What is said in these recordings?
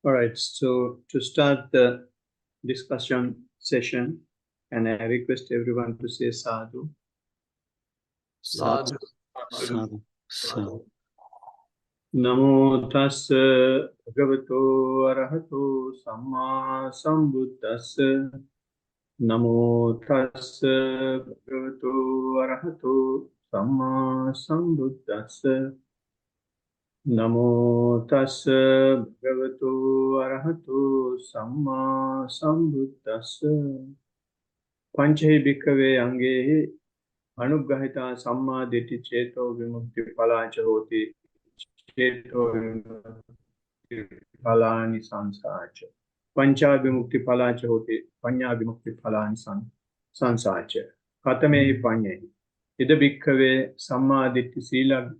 All right, so to start the discussion session, and I request everyone to say sadhu. Sadhu. Sadhu. Sadhu. Namo tassa bhagavato arahato samma sambuddhassa. Namo tassa bhagavato arahato samma sambuddhassa. Namo tassa bhagavato arahato samma sambuddhassa. Panchahi bhikkhave angehi anuggahita samma ditti cheto vimukti palacha hoti cheto vimukti palani sansacha. Pancha vimukti palacha hoti panya vimukti palani sansacha. Katamehi panyehi. Ida bhikkhave samma ditti sila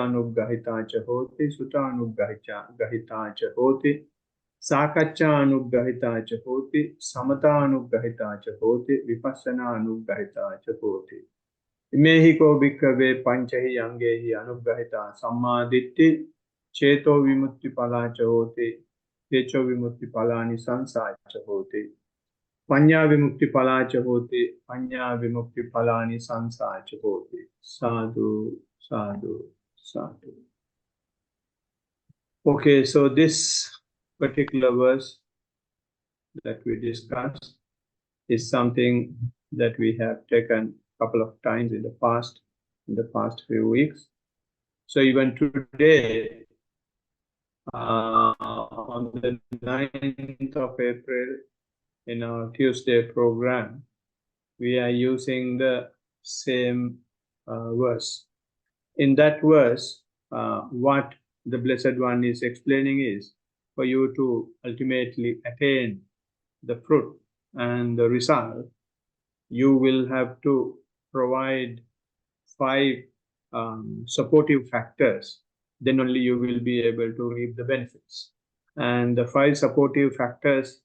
anuggahita hoti sutta anuggahita hoti. Sakaccha anuggahita cha hoti, samata anuggahita cha hoti, vipassana anuggahita cha hoti. Imehi ko bhikkhave panchahi angehi anuggahita sammaditthi cheto vimutti pala cha hoti, techo vimutti palani sansa cha hoti. Panya vimukti pala cha hoti, panya vimukti palani sansa cha hoti. Sadhu, sadhu, sadhu. Okay, so this particular verse that we discussed is something that we have taken a couple of times in the past few weeks. So even today, on the 9th of April, in our Tuesday program, we are using the same verse. In that verse, what the Blessed One is explaining is for you to ultimately attain the fruit and the result, you will have to provide 5 supportive factors. Then only you will be able to reap the benefits. And the 5 supportive factors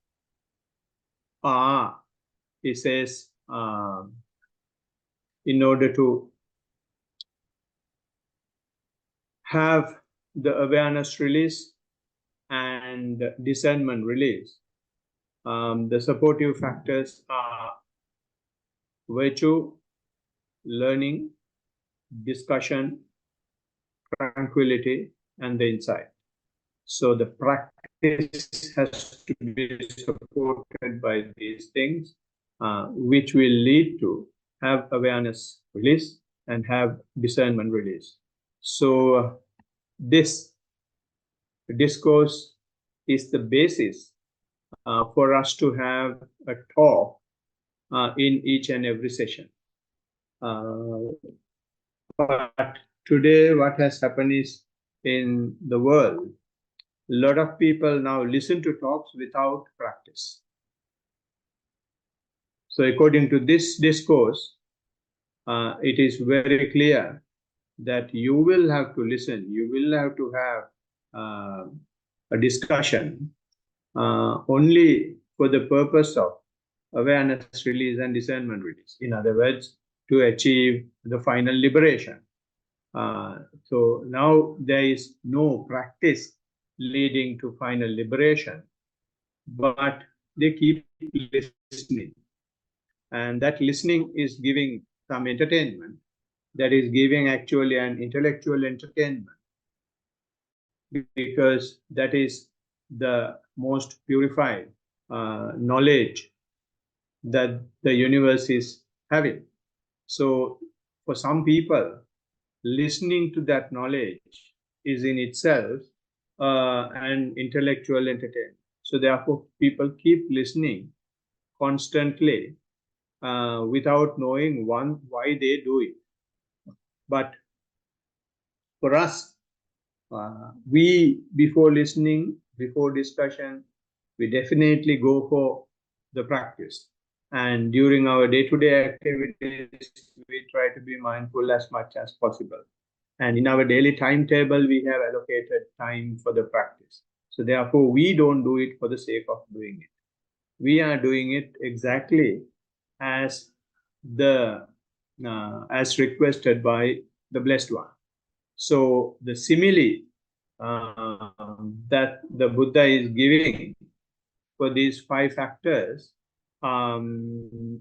are, he says, in order to have the awareness release and discernment release, the supportive factors are virtue, learning, discussion, tranquility, and the insight. So the practice has to be supported by these things, which will lead to have awareness release and have discernment release. So this discourse is the basis for us to have a talk in each and every session. But today what has happened is, in the world, a lot of people now listen to talks without practice. So according to this discourse, it is very clear that you will have to listen, you will have to have a discussion only for the purpose of awareness release and discernment release. In other words, to achieve the final liberation. So now there is no practice leading to final liberation, but they keep listening. And that listening is giving some entertainment, that is giving actually an intellectual entertainment, because that is the most purified knowledge that the universe is having. So for some people, listening to that knowledge is in itself an intellectual entertainment. So therefore, people keep listening constantly without knowing why they do it. But for us, we, before listening, before discussion, we definitely go for the practice. And during our day-to-day activities, we try to be mindful as much as possible. And in our daily timetable, we have allocated time for the practice. So therefore, we don't do it for the sake of doing it. We are doing it exactly as as requested by the Blessed One. So the simile that the Buddha is giving for these 5 factors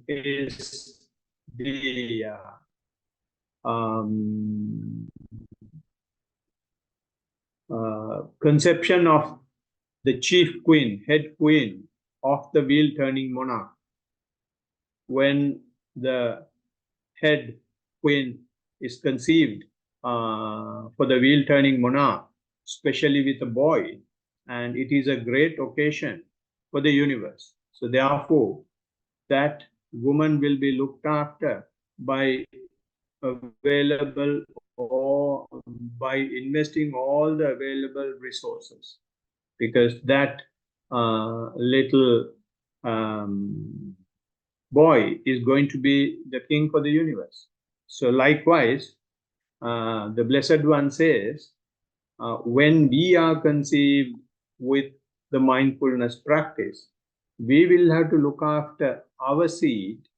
is the conception of the chief queen, head queen of the wheel turning monarch. When the head queen is conceived for the wheel turning monarch, especially with a boy, and it is a great occasion for the universe. So therefore, that woman will be looked after by available or by investing all the available resources, because that little boy is going to be the king for the universe. So likewise, the Blessed One says, when we are conceived with the mindfulness practice, we will have to look after our seed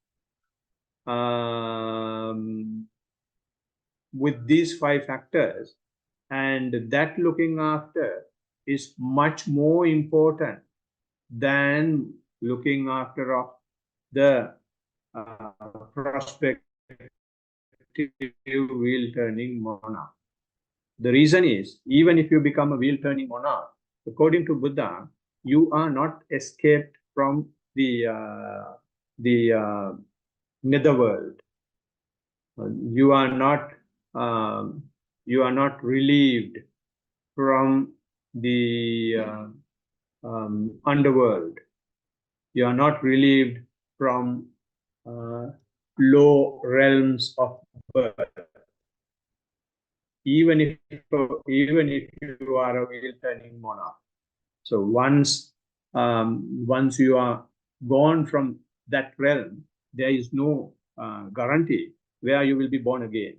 with these 5 factors, and that looking after is much more important than looking after of the prospective wheel turning monarch. The reason is, even if you become a wheel turning monarch, according to Buddha, you are not escaped from the netherworld. You are not relieved from the underworld. You are not relieved from low realms of birth. Even if you are a wheel turning monarch. So once you are gone from that realm, there is no guarantee where you will be born again.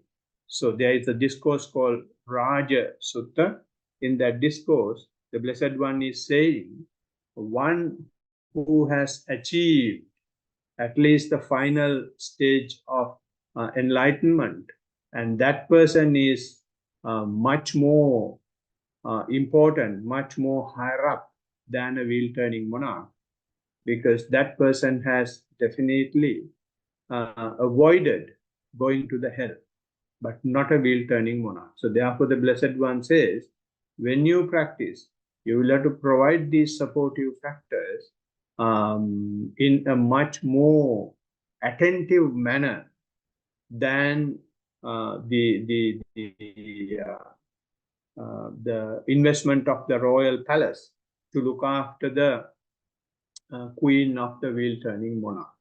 So there is a discourse called Raja Sutta. In that discourse, the Blessed One is saying, one who has achieved at least the final stage of enlightenment, and that person is much more important, much more higher up than a wheel turning monarch, because that person has definitely avoided going to the hell, but not a wheel turning monarch. So therefore the Blessed One says, when you practice, you will have to provide these supportive factors in a much more attentive manner than the investment of the royal palace to look after the queen of the wheel turning monarch.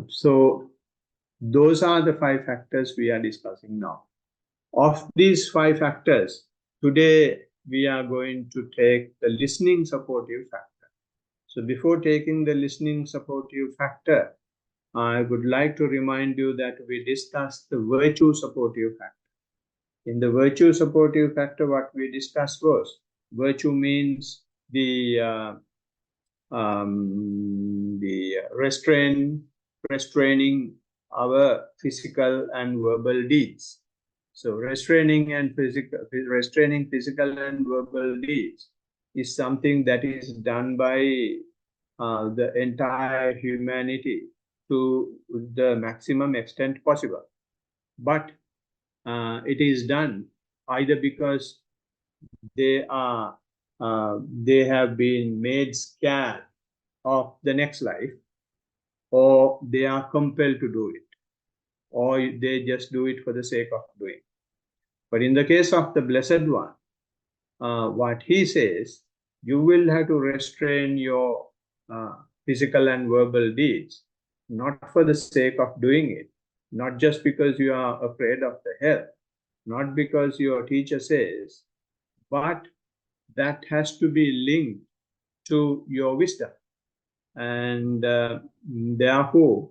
So those are the 5 factors we are discussing now. Of these 5 factors, today we are going to take the listening supportive factor. So before taking the listening supportive factor, I would like to remind you that we discussed the virtue supportive factor. In the virtue supportive factor, what we discussed was, virtue means the restraining our physical and verbal deeds. So restraining physical and verbal deeds is something that is done by the entire humanity to the maximum extent possible. But it is done either because they have been made scared of the next life, or they are compelled to do it, or they just do it for the sake of doing. But in the case of the Blessed One, what he says, you will have to restrain your physical and verbal deeds, not for the sake of doing it, not just because you are afraid of the hell, not because your teacher says, but that has to be linked to your wisdom. And therefore,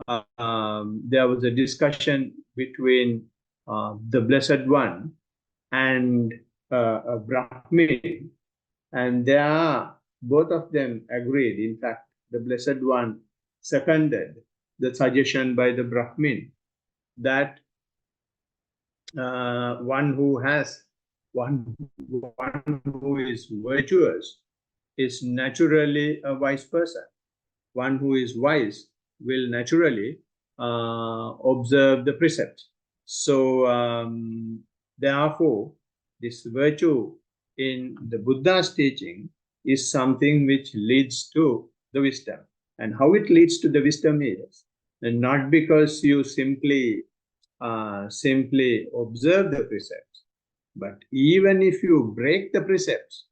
there was a discussion between the Blessed One and a Brahmin, and both of them agreed. In fact, the Blessed One seconded the suggestion by the Brahmin that one who has One who is virtuous is naturally a wise person. One who is wise will naturally observe the precepts. So, therefore, this virtue in the Buddha's teaching is something which leads to the wisdom. And how it leads to the wisdom is, and not because you simply observe the precepts, but even if you break the precepts,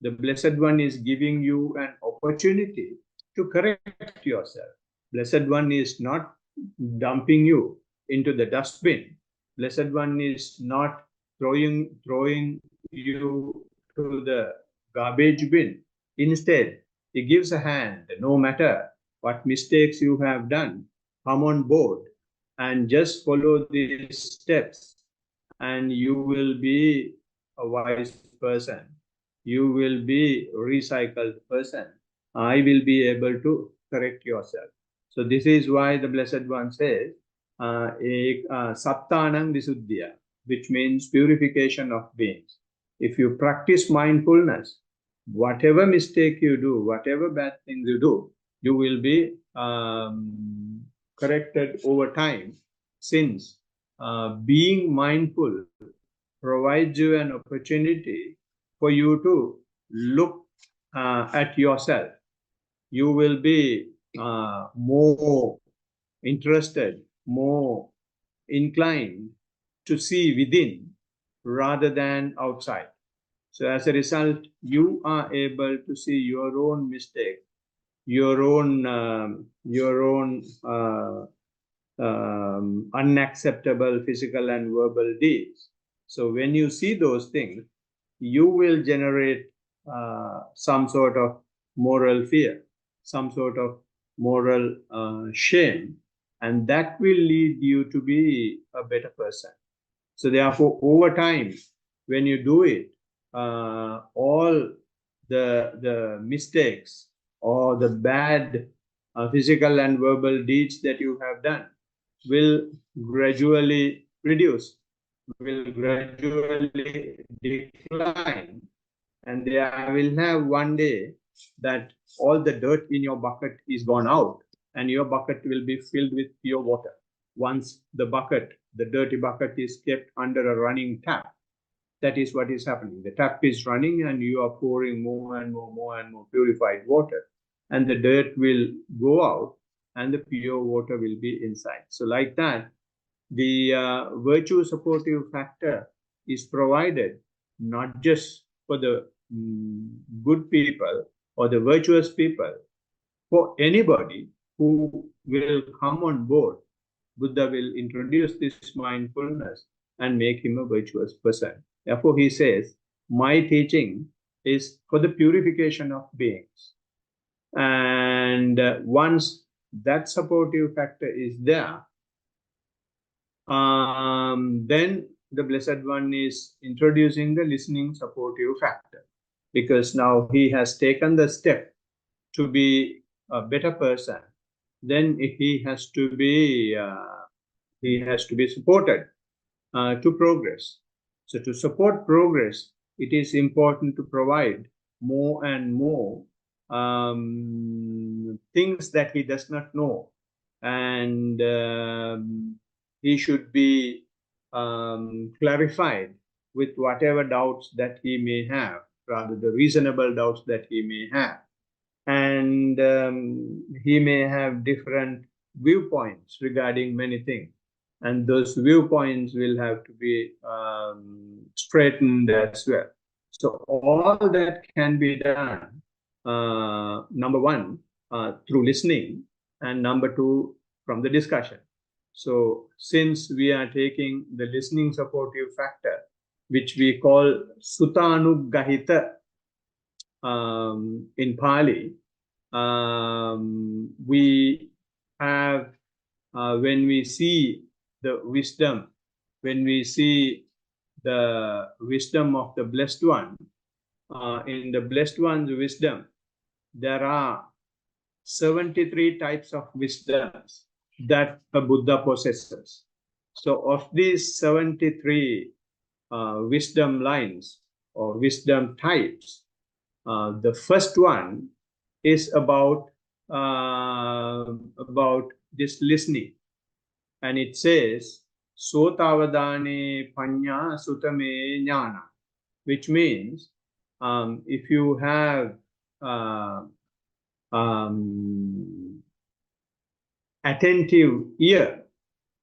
the Blessed One is giving you an opportunity to correct yourself. Blessed One is not dumping you into the dustbin. Blessed One is not throwing you to the garbage bin. Instead, he gives a hand. No matter what mistakes you have done, come on board and just follow these steps, and you will be a wise person. You will be a recycled person. I will be able to correct yourself. So this is why the Blessed One says, Sattanam Visuddhya, which means purification of beings. If you practice mindfulness, whatever mistake you do, whatever bad things you do, you will be corrected over time, since being mindful provides you an opportunity for you to look at yourself. You will be more interested, more inclined to see within rather than outside. So as a result, you are able to see your own mistake, your own unacceptable physical and verbal deeds. So when you see those things, you will generate some sort of moral fear, some sort of moral shame, and that will lead you to be a better person. So therefore, over time, when you do it, all the mistakes or the bad physical and verbal deeds that you have done will gradually reduce, will gradually decline, and there will have one day that all the dirt in your bucket is gone out and your bucket will be filled with pure water. Once the dirty bucket is kept under a running tap, that is what is happening. The tap is running and you are pouring more and more purified water, and the dirt will go out and the pure water will be inside. So like that, the virtue supportive factor is provided not just for the good people or the virtuous people, for anybody who will come on board. Buddha will introduce this mindfulness and make him a virtuous person. Therefore, he says, my teaching is for the purification of beings. And once that supportive factor is there, then the Blessed One is introducing the listening supportive factor, because now he has taken the step to be a better person. Then he has to be supported to progress. So to support progress, it is important to provide more and more things that he does not know, and he should be clarified with whatever doubts that he may have, rather the reasonable doubts that he may have. And he may have different viewpoints regarding many things, and those viewpoints will have to be straightened as well. So all that can be done, number one, through listening, and number two, from the discussion. So since we are taking the listening supportive factor, which we call Sutanugahita in Pali, we have, when we see the wisdom, when we see the wisdom of the Blessed One, in the Blessed One's wisdom, there are 73 types of wisdoms that a Buddha possesses. So of these 73 wisdom lines or wisdom types. The first one is about this listening, and it says sotavadane panya sutame jnana, which means if you have attentive ear,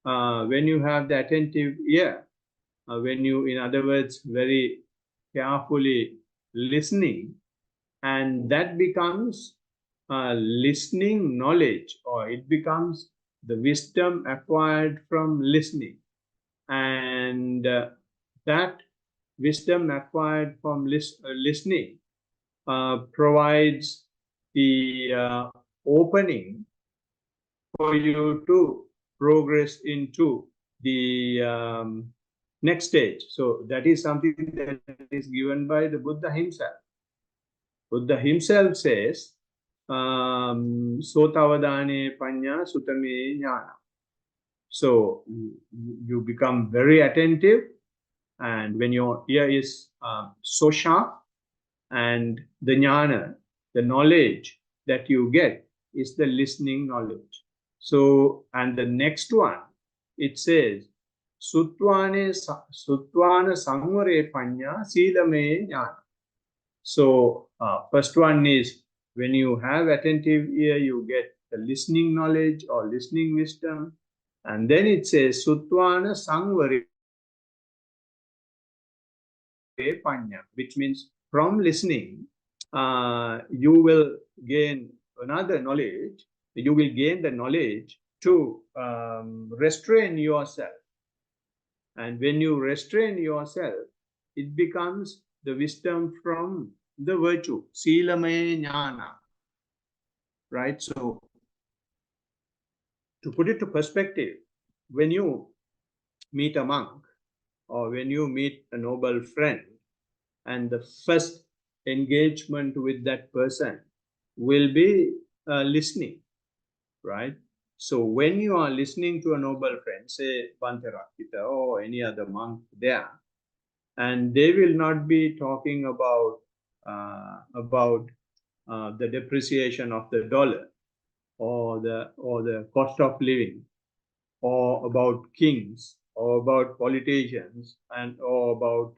when you have the attentive ear, when you, in other words, very carefully listening, and that becomes listening knowledge, or it becomes the wisdom acquired from listening. And that wisdom acquired from listening provides the opening for you to progress into the next stage. So that is something that is given by the Buddha himself. Buddha himself says, Sotavadane panya sutame jnana. So you become very attentive, and when your ear is so sharp, and the jnana, the knowledge that you get is the listening knowledge. So, and the next one, it says, Sutvana sangvare panya silame jnana. So, first one is when you have attentive ear, you get the listening knowledge or listening wisdom. And then it says, Sutvana sangvare panya, which means from listening, you will gain another knowledge. You will gain the knowledge to restrain yourself. And when you restrain yourself, it becomes the wisdom from the virtue, silame jnana. Right? So, to put it to perspective, when you meet a monk or when you meet a noble friend, and the first engagement with that person will be listening, right? So when you are listening to a noble friend, say Bhante Rakkhita or any other monk there, and they will not be talking about the depreciation of the dollar, or the cost of living, or about kings, or about politicians, and or about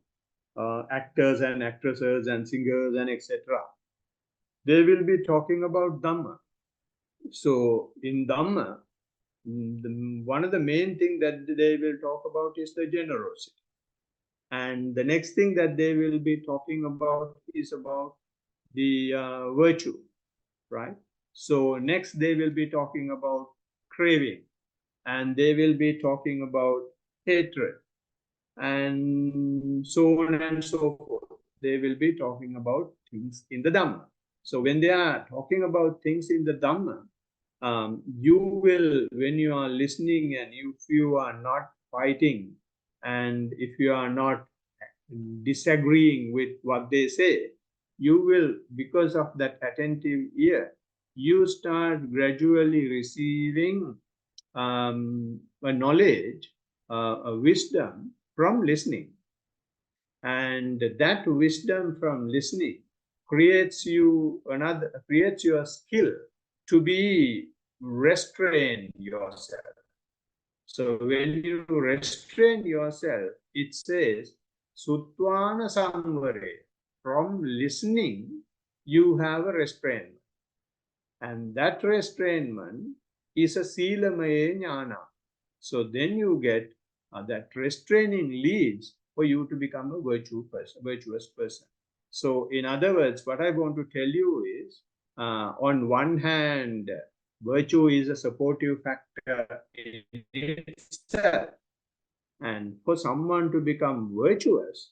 actors and actresses and singers and etc. They will be talking about Dhamma. So in Dhamma, one of the main things that they will talk about is the generosity. And the next thing that they will be talking about is about the virtue, right? So next they will be talking about craving, and they will be talking about hatred, and so on and so forth. They will be talking about things in the Dhamma. So when they are talking about things in the Dhamma, you will, when you are listening, and if you are not fighting, and if you are not disagreeing with what they say, you will, because of that attentive ear, you start gradually receiving a knowledge, a wisdom from listening. And that wisdom from listening creates your skill to be restrain yourself. So when you restrain yourself, it says Sutvana Samvare. From listening, you have a restraint. And that restrainment is a Silamaye Jnana. So then you get that restraining leads for you to become a virtuous person. So in other words, what I want to tell you is, on one hand, virtue is a supportive factor in itself. And for someone to become virtuous,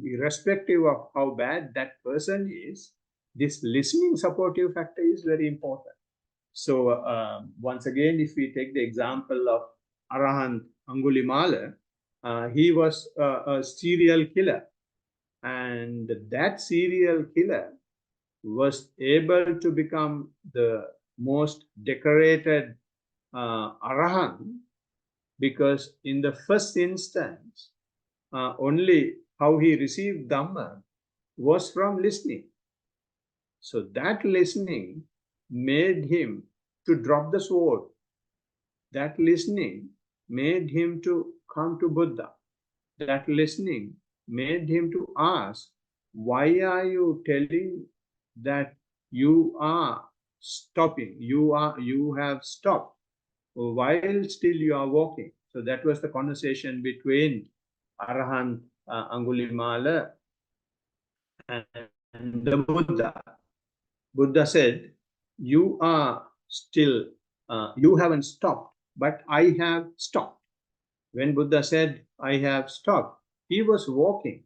irrespective of how bad that person is, this listening supportive factor is very important. So once again, if we take the example of Arahant Angulimala, he was a serial killer, and that serial killer was able to become the most decorated Arahant, because in the first instance, only how he received Dhamma was from listening. So that listening made him to drop the sword. That listening made him to come to Buddha. That listening made him to ask, why are you telling that you are stopping? You have stopped while still you are walking. So that was the conversation between Arahant Angulimala and the Buddha. Buddha said, you are still, you haven't stopped, but I have stopped. When Buddha said, I have stopped, he was walking.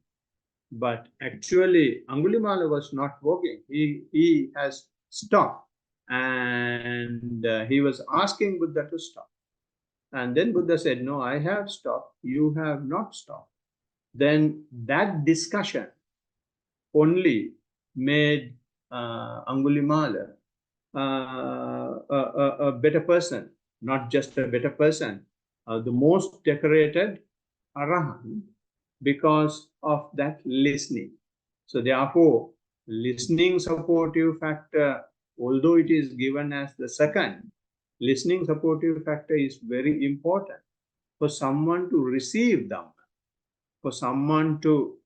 But actually, Angulimala was not walking. He has stopped. And he was asking Buddha to stop. And then Buddha said, no, I have stopped. You have not stopped. Then that discussion only made Angulimala a better person, not just a better person, the most decorated Arahant because of that listening. So therefore, listening supportive factor, although it is given as the second, listening supportive factor is very important for someone to receive Dhamma, for someone to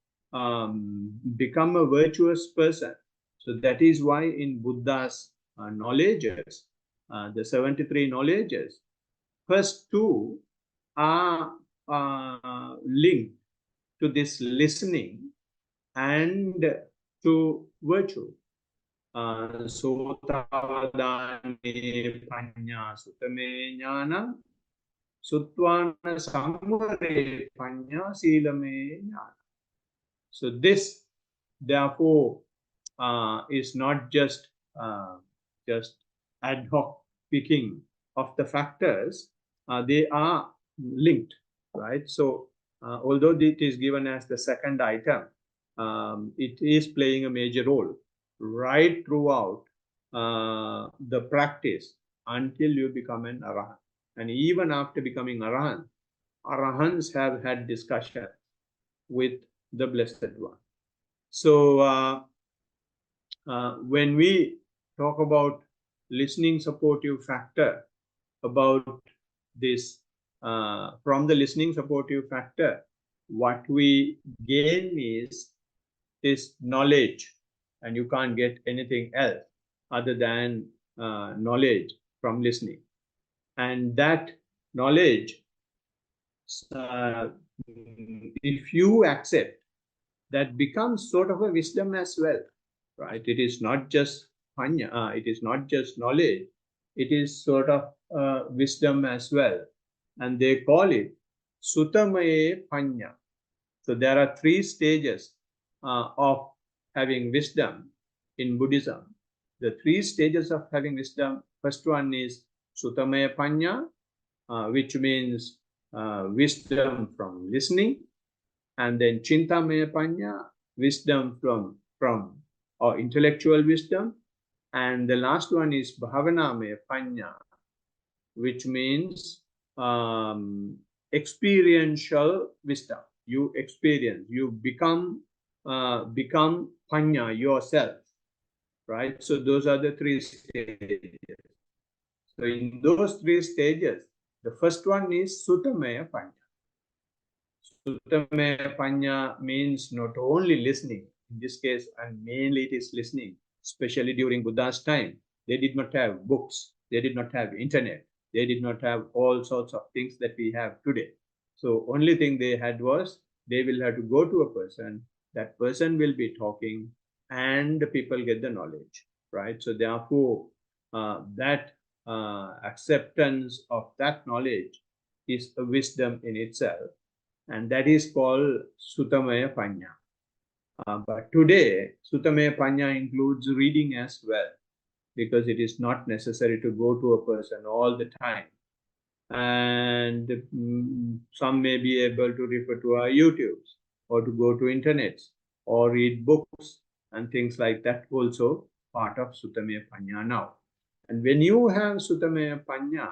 become a virtuous person. So that is why in Buddha's knowledges, the 73 knowledges, first two are linked to this listening and to virtue. Sotavadane panya sutame jnana Sutvana samvare panya silame jnana. So this, therefore, is not just ad hoc picking of the factors. They are linked, right? So although it is given as the second item, it is playing a major role right throughout the practice until you become an Arahant. And even after becoming Arahant, Arahants have had discussion with the Blessed One. So when we talk about listening supportive factor, about this, from the listening supportive factor, what we gain is knowledge, and you can't get anything else other than knowledge from listening. And that knowledge, if you accept, that becomes sort of a wisdom as well, right? It is not just panya, it is not just knowledge, it is sort of wisdom as well. And they call it Sutamaye Panya. So there are three stages of having wisdom in Buddhism. The three stages of having wisdom, first one is Sutamaya Panya, which means wisdom from listening, and then Chintamaya Panya, wisdom from or intellectual wisdom, and the last one is Bhavanamaya Panya, which means experiential wisdom. You experience, you become Panya yourself, right? So those are the three stages. So in those three stages, the first one is Sutamaya Panya. Sutamaya Panya means not only listening, in this case, and mainly it is listening, especially during Buddha's time. They did not have books, they did not have internet, they did not have all sorts of things that we have today. So only thing they had was they will have to go to a person, that person will be talking, and the people get the knowledge, right? So therefore, that acceptance of that knowledge is a wisdom in itself, and that is called Sutamaya Panya. But today, Sutamaya Panya includes reading as well, because it is not necessary to go to a person all the time. And some may be able to refer to our YouTubes, or to go to internets, or read books and things like that, also part of Sutamaya Panya now. And when you have Sutamaya Panya,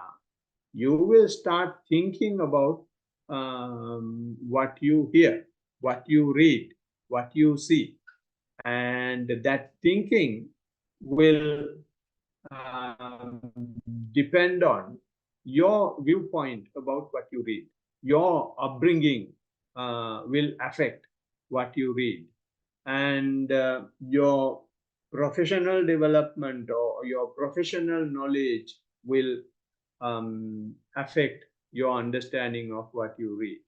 you will start thinking about what you hear. what you read, what you see, and that thinking will depend on your viewpoint about what you read. Your upbringing will affect what you read, and your professional development or your professional knowledge will affect your understanding of what you read.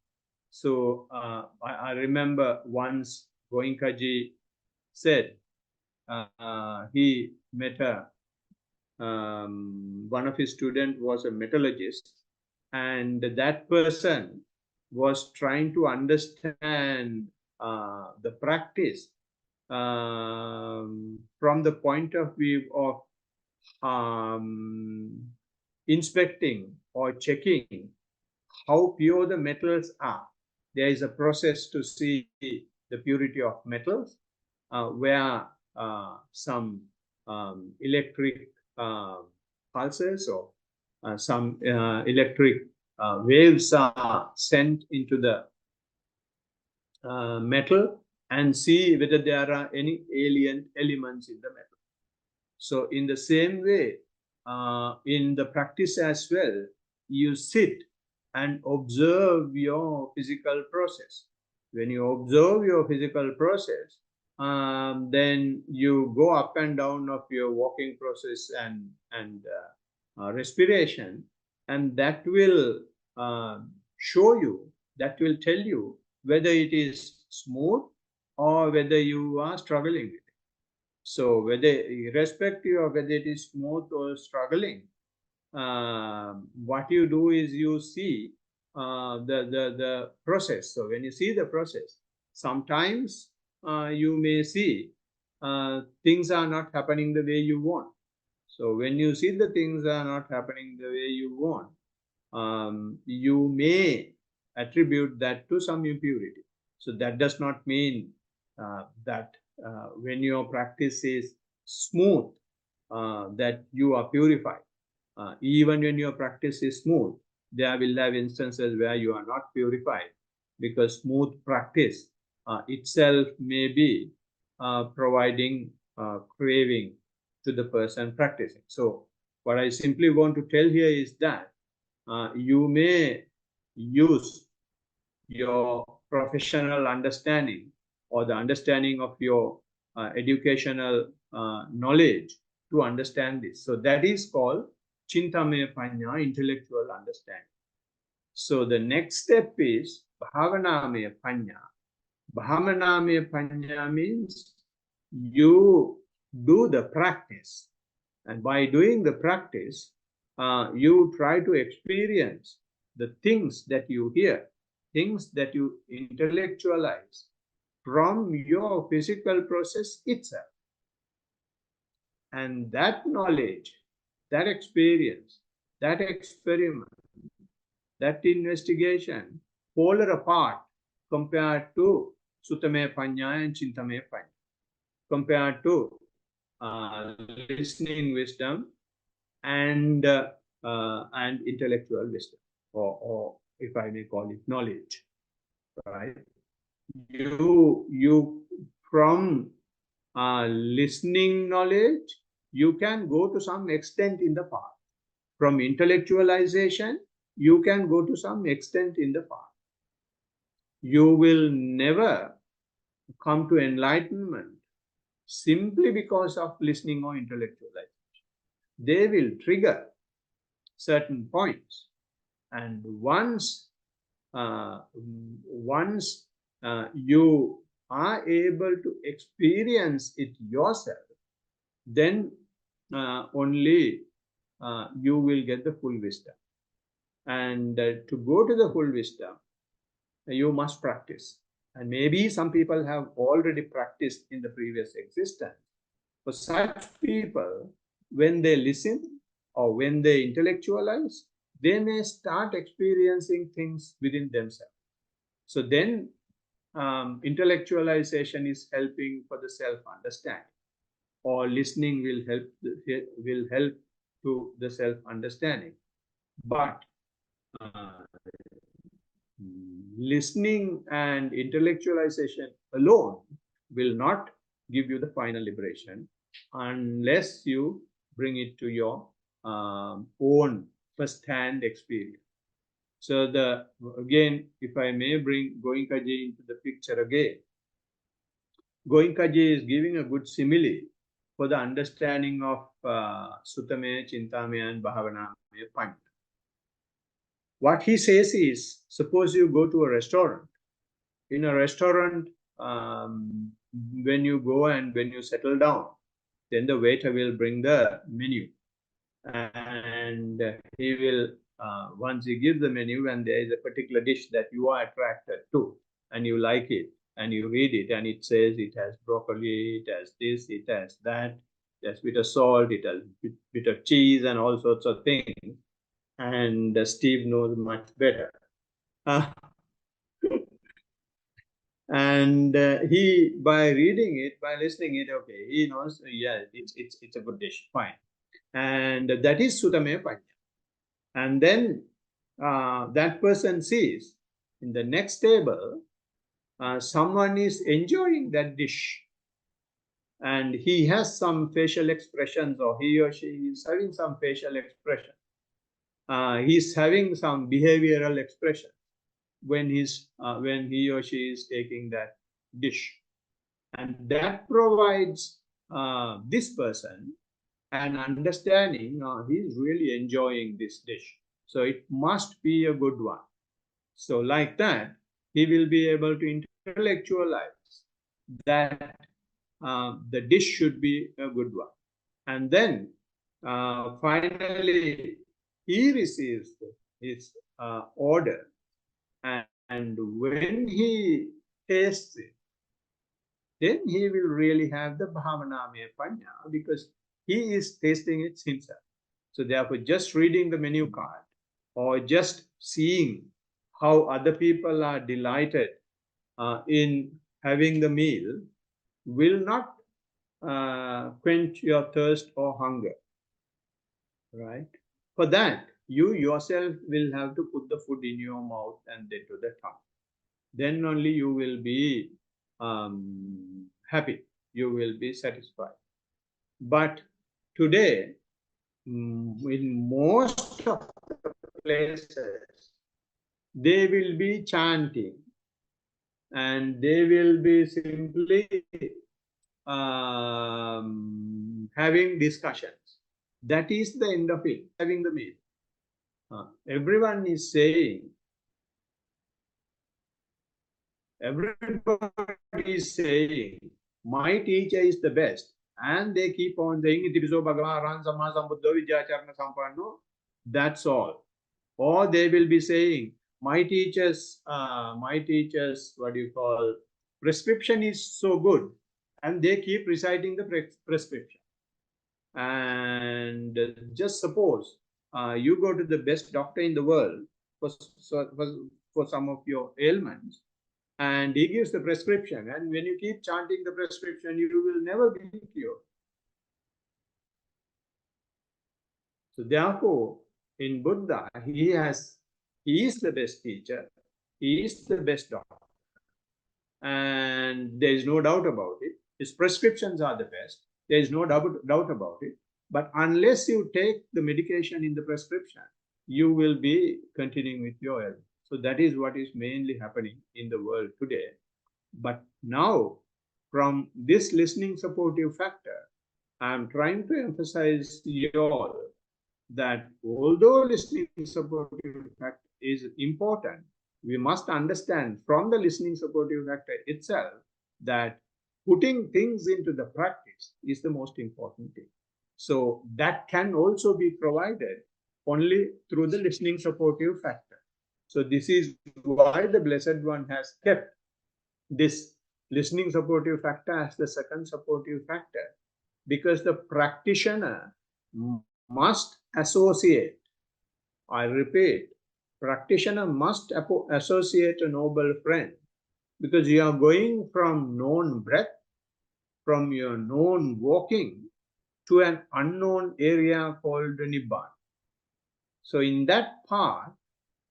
So I remember once Goenkaji said he met one of his students was a metallurgist, and that person was trying to understand the practice from the point of view of inspecting or checking how pure the metals are. There is a process to see the purity of metals, where some electric pulses or some electric waves are sent into the metal and see whether there are any alien elements in the metal. So in the same way, in the practice as well, you sit and observe your physical process. When you observe your physical process, then you go up and down of your walking process and respiration, and that will show you, that will tell you whether it is smooth or whether you are struggling with it. So whether, irrespective of whether it is smooth or struggling, what you do is you see the process. So when you see the process, sometimes you may see things are not happening the way you want. So when you see the things are not happening the way you want, you may attribute that to some impurity. So that does not mean that when your practice is smooth, that you are purified. Even when your practice is smooth, there will have instances where you are not purified, because smooth practice itself may be providing craving to the person practicing. So what I simply want to tell here is that you may use your professional understanding or the understanding of your educational knowledge to understand this. So that is called Chintamaya Panya, intellectual understanding. So the next step is Bhavanamaya Panya. Bhavanamaya Panya means you do the practice, and by doing the practice, you try to experience the things that you hear, things that you intellectualize from your physical process itself. And that knowledge, that experience, that experiment, that investigation, polar apart compared to Suttamaya Panya and Chintamaya Panya, compared to listening wisdom and intellectual wisdom, or if I may call it knowledge, right? You from listening knowledge, you can go to some extent in the path. From intellectualization, you can go to some extent in the path. You will never come to enlightenment simply because of listening or intellectualization. They will trigger certain points, and once you are able to experience it yourself, then only you will get the full wisdom. And to go to the full wisdom, you must practice. And maybe some people have already practiced in the previous existence. For such people, when they listen or when they intellectualize, they may start experiencing things within themselves. So then intellectualization is helping for the self-understanding, or listening will help to the self-understanding. But listening and intellectualization alone will not give you the final liberation unless you bring it to your own first-hand experience. So again, if I may bring Goenkaji into the picture again, Goenkaji is giving a good simile for the understanding of Sutameya, Chintameya and Bhavanamaya Panya. What he says is, suppose you go to a restaurant. In a restaurant, when you go and when you settle down, then the waiter will bring the menu. And he will, once he gives the menu and there is a particular dish that you are attracted to and you like it, and you read it and it says it has broccoli, it has this, it has that, it has bit of salt, it has bit of cheese and all sorts of things. And Steve knows much better. And he, by reading it, by listening it, okay, he knows, yeah, it's a good dish, fine. And that is Sutameya Panya. And then that person sees in the next table, someone is enjoying that dish. And he has some facial expressions, or he or she is having some facial expression. He's having some behavioral expression when he or she is taking that dish. And that provides this person an understanding, he's really enjoying this dish. So it must be a good one. So like that, he will be able to intellectualize that the dish should be a good one. And then finally, he receives his order. And when he tastes it, then he will really have the Bhavanamaya Panya, because he is tasting it himself. So therefore, just reading the menu card or just seeing how other people are delighted in having the meal will not quench your thirst or hunger, right? For that, you yourself will have to put the food in your mouth and then to the tongue. Then only you will be happy, you will be satisfied. But today, in most of the places, they will be chanting and they will be simply having discussions. That is the end of it, having the meal. Everyone is saying, my teacher is the best. And they keep on saying, that's all. Or they will be saying, my teacher's, what do you call, prescription is so good. And they keep reciting the prescription. And just suppose you go to the best doctor in the world for some of your ailments, and he gives the prescription, and when you keep chanting the prescription, you will never be cured. So therefore, in Buddha, he is the best teacher, he is the best doctor, and there is no doubt about it. His prescriptions are the best, there is no doubt about it. But unless you take the medication in the prescription, you will be continuing with your health. So that is what is mainly happening in the world today. But now, from this listening supportive factor, I am trying to emphasize you all that although listening supportive factor is important, we must understand from the listening supportive factor itself that putting things into the practice is the most important thing. So that can also be provided only through the listening supportive factor. So this is why the Blessed One has kept this listening supportive factor as the second supportive factor, because the practitioner must associate, I repeat, practitioner must associate a noble friend, because you are going from known breath, from your known walking, to an unknown area called Nibbana. So in that path,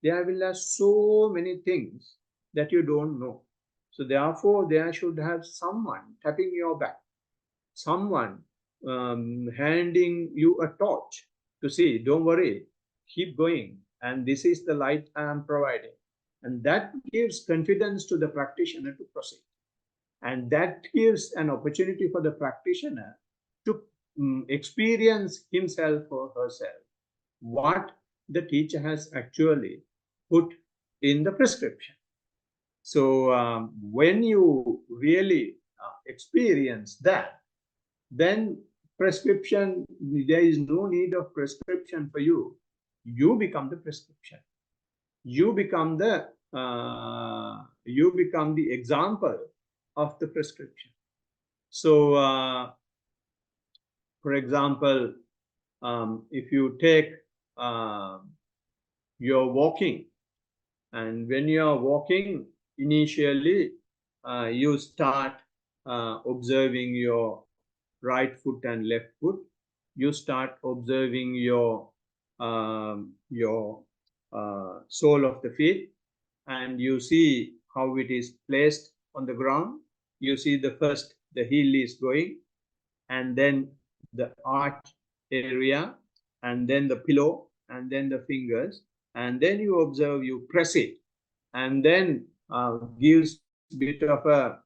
there will have so many things that you don't know. So therefore, there should have someone tapping your back, someone handing you a torch to see, don't worry, keep going. And this is the light I am providing. And that gives confidence to the practitioner to proceed. And that gives an opportunity for the practitioner to experience himself or herself what the teacher has actually put in the prescription. So when you really experience that, then prescription, there is no need of prescription for you. You become the prescription. You become the example of the prescription. So, for example, if you take you're walking, and when you are walking, initially you start observing your right foot and left foot. You start observing your sole of the feet, and you see how it is placed on the ground. You see the heel is going, and then the arch area, and then the pillow, and then the fingers, and then you observe, you press it, and then gives bit of a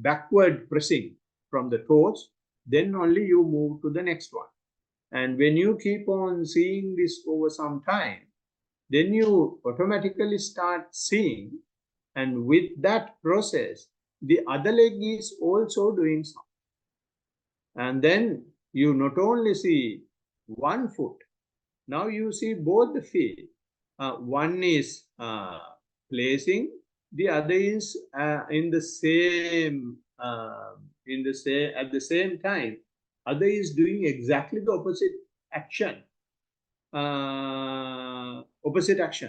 backward pressing from the toes. Then only you move to the next one. And when you keep on seeing this over some time, then you automatically start seeing, and with that process, the other leg is also doing something. And then you not only see one foot, now you see both the feet. One is placing, the other is at the same time, other is doing exactly the opposite action.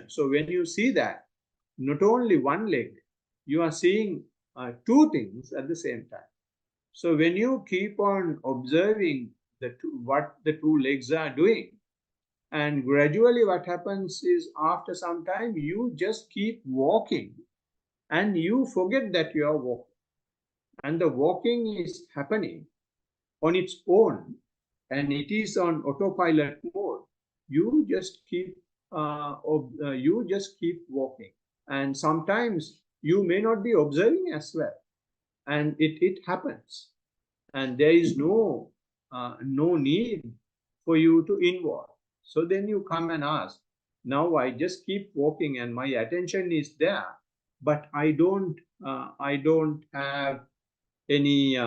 So when you see that, not only one leg, you are seeing two things at the same time. So when you keep on observing what the two legs are doing, and gradually what happens is, after some time, you just keep walking and you forget that you are walking. And the walking is happening on its own, and it is on autopilot mode. You just keep walking, and sometimes you may not be observing as well, and it happens, and there is no need for you to involve. So then you come and ask, now I just keep walking and my attention is there, but I don't have any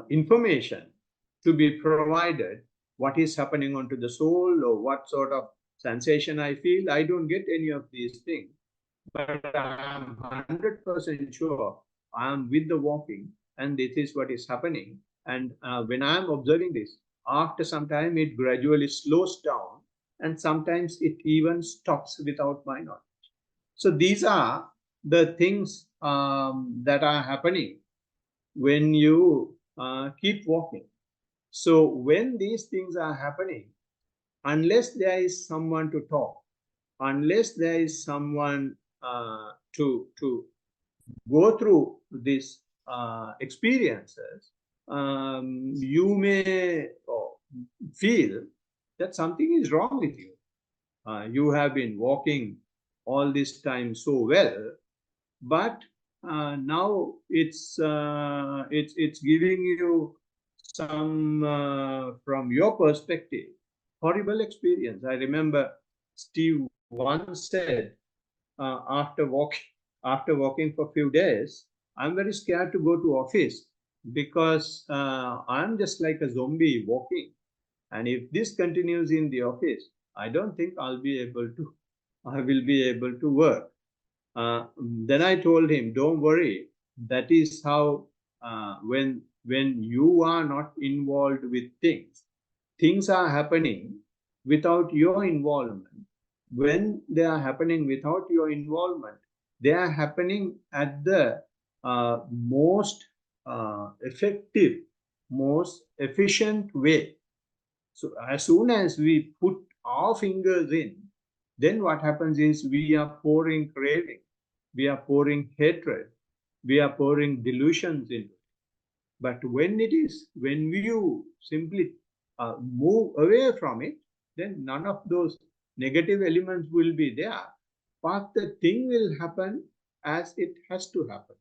information to be provided, what is happening onto the soul, or what sort of sensation I feel. I don't get any of these things, but I'm 100% sure I'm with the walking, and this is what is happening. And when I'm observing this, after some time, it gradually slows down, and sometimes it even stops without my knowledge. So these are the things that are happening when you keep walking. So when these things are happening, unless there is someone to talk, unless there is someone to go through these experiences, you may feel that something is wrong with you. You have been walking all this time so well, but now it's giving you some, from your perspective, horrible experience. I remember Steve once said, after walking for a few days, I'm very scared to go to office, because I'm just like a zombie walking, and if this continues in the office, I don't think I will be able to work. Then I told him, don't worry, that is how, when you are not involved with things are happening without your involvement. When they are happening without your involvement, they are happening at the most effective, most efficient way. So as soon as we put our fingers in, then what happens is we are pouring craving, we are pouring hatred, we are pouring delusions into it. But when you simply move away from it, then none of those negative elements will be there. But the thing will happen as it has to happen.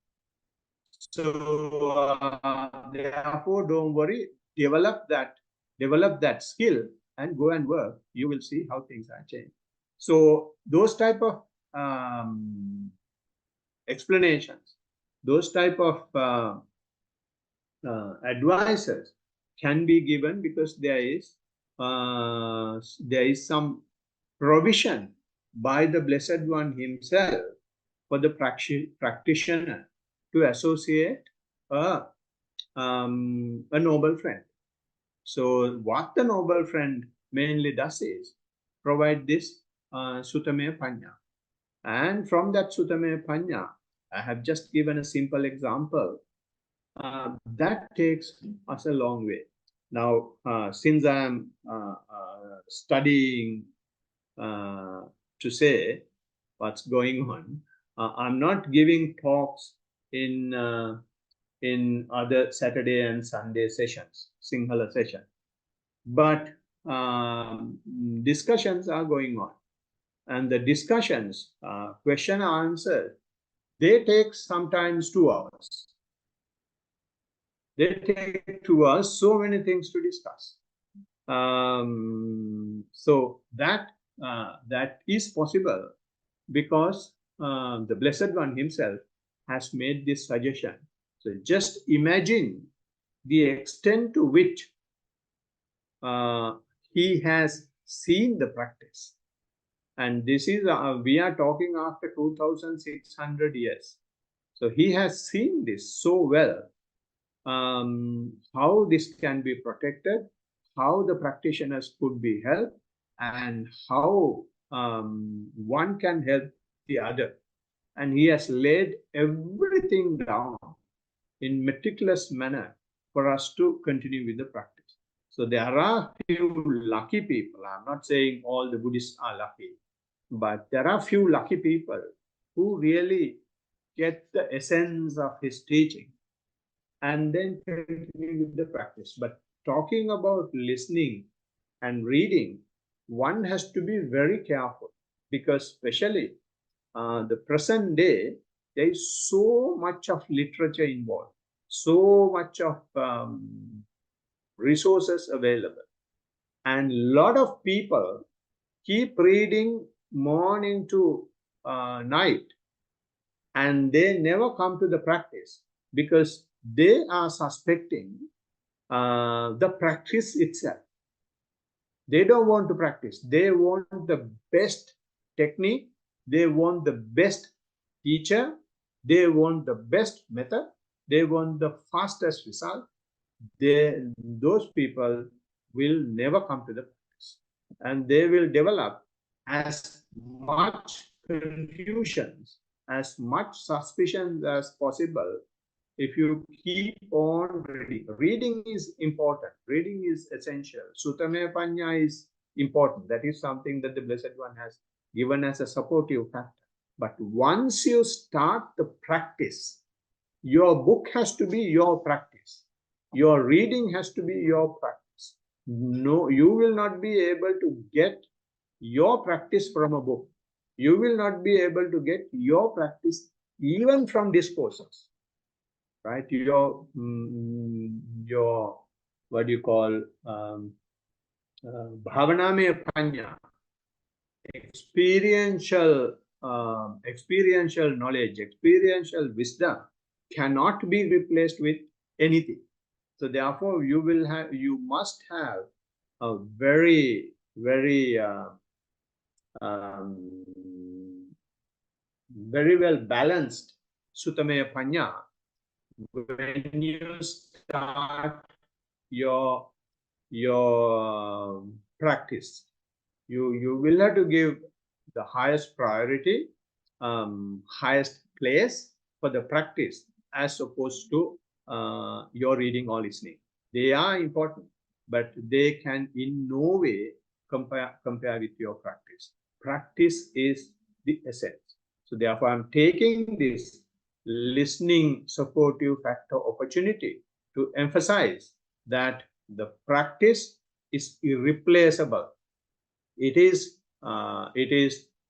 So therefore, don't worry. Develop that skill and go and work. You will see how things are changed. So those type of explanations, those type of advices can be given because there is some provision by the Blessed One himself for the practitioner to associate a noble friend. So what the noble friend mainly does is provide this Sutameya Panya. And from that Sutameya Panya, I have just given a simple example. That takes us a long way. Now, since I am studying to say what's going on, I'm not giving talks in other Saturday and Sunday sessions, Sinhala session, but discussions are going on, and the discussions, question answer, they take sometimes 2 hours. They take 2 hours, so many things to discuss. So that is possible because the Blessed One himself has made this suggestion. So just imagine the extent to which he has seen the practice. And this is, we are talking after 2,600 years. So he has seen this so well, how this can be protected, how the practitioners could be helped, and how one can help the other. And he has laid everything down in meticulous manner for us to continue with the practice. So there are few lucky people. I'm not saying all the Buddhists are lucky, but there are few lucky people who really get the essence of his teaching and then continue with the practice. But talking about listening and reading, one has to be very careful because especially the present day, there is so much of literature involved, so much of resources available, and a lot of people keep reading morning to night, and they never come to the practice because they are suspecting the practice itself. They don't want to practice. They want the best technique. They want the best teacher. They want the best method. They want the fastest result. Those people will never come to the practice. And they will develop as much confusions, as much suspicion as possible if you keep on reading. Reading is important. Reading is essential. Sutameya Panya is important. That is something that the Blessed One has given as a supportive factor. But once you start the practice, your book has to be your practice. Your reading has to be your practice. No, you will not be able to get your practice from a book. You will not be able to get your practice even from discourses. Right, your what do you call Bhavanamaya Panya, experiential knowledge, experiential wisdom cannot be replaced with anything. So therefore, you must have a very well balanced Sutameya Panya when you start your practice. You will have to give the highest priority, highest place for the practice as opposed to your reading or listening. They are important, but they can in no way compare with your practice. practice is the essence. So therefore, I'm taking this listening supportive factor opportunity to emphasize that the practice is irreplaceable. It is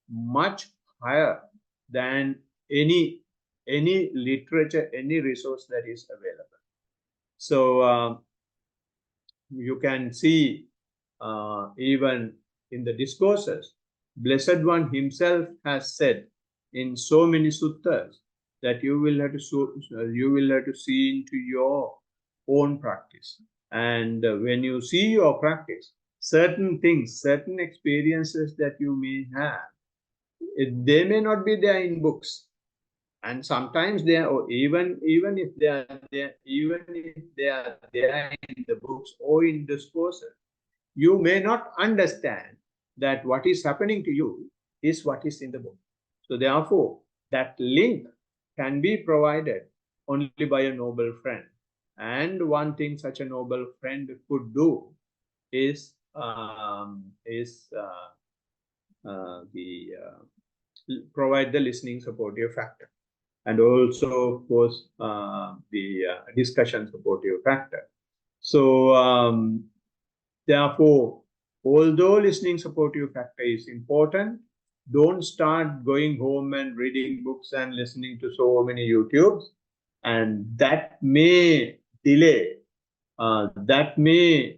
much higher than any literature, any resource that is available. So you can see even in the discourses, Blessed One himself has said in so many suttas that you will have to see into your own practice. And when you see your practice, certain things, certain experiences that you may have, they may not be there in books. And sometimes they are, or even if they are there, even if they are there in the books or in discourses, you may not understand that what is happening to you is what is in the book. So therefore, that link can be provided only by a noble friend. And one thing such a noble friend could do is provide the listening supportive factor, and also, of course, the discussion supportive factor. So therefore, although listening supportive factor is important, don't start going home and reading books and listening to so many YouTubes, and that may delay, that may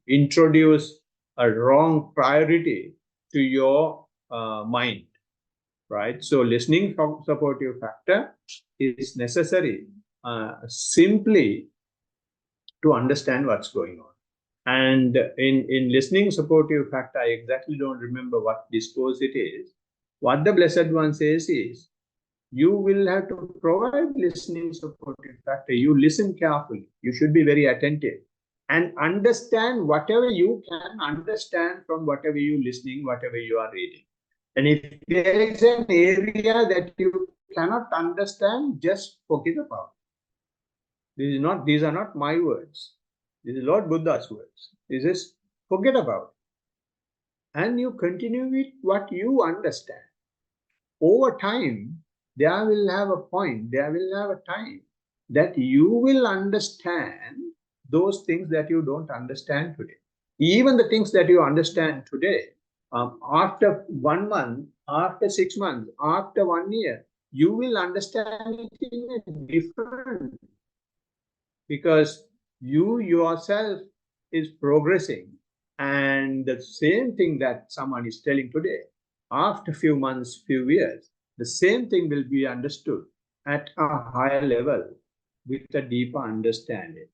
introduce a wrong priority to your mind, right? So listening supportive factor is necessary simply to understand what's going on. And in listening supportive factor, I exactly don't remember what discourse it is. What the Blessed One says is, you will have to provide listening supportive factor. You listen carefully. You should be very attentive and understand whatever you can understand from whatever you listening, whatever you are reading. And if there is an area that you cannot understand, just forget about it. These are not my words. This is Lord Buddha's words. This is forget about it. And you continue with what you understand. Over time, there will have a point, there will have a time that you will understand those things that you don't understand today. Even the things that you understand today, after 1 month, after 6 months, after 1 year, you will understand it in a different, because you yourself is progressing, and the same thing that someone is telling today, after few months, few years, the same thing will be understood at a higher level with a deeper understanding.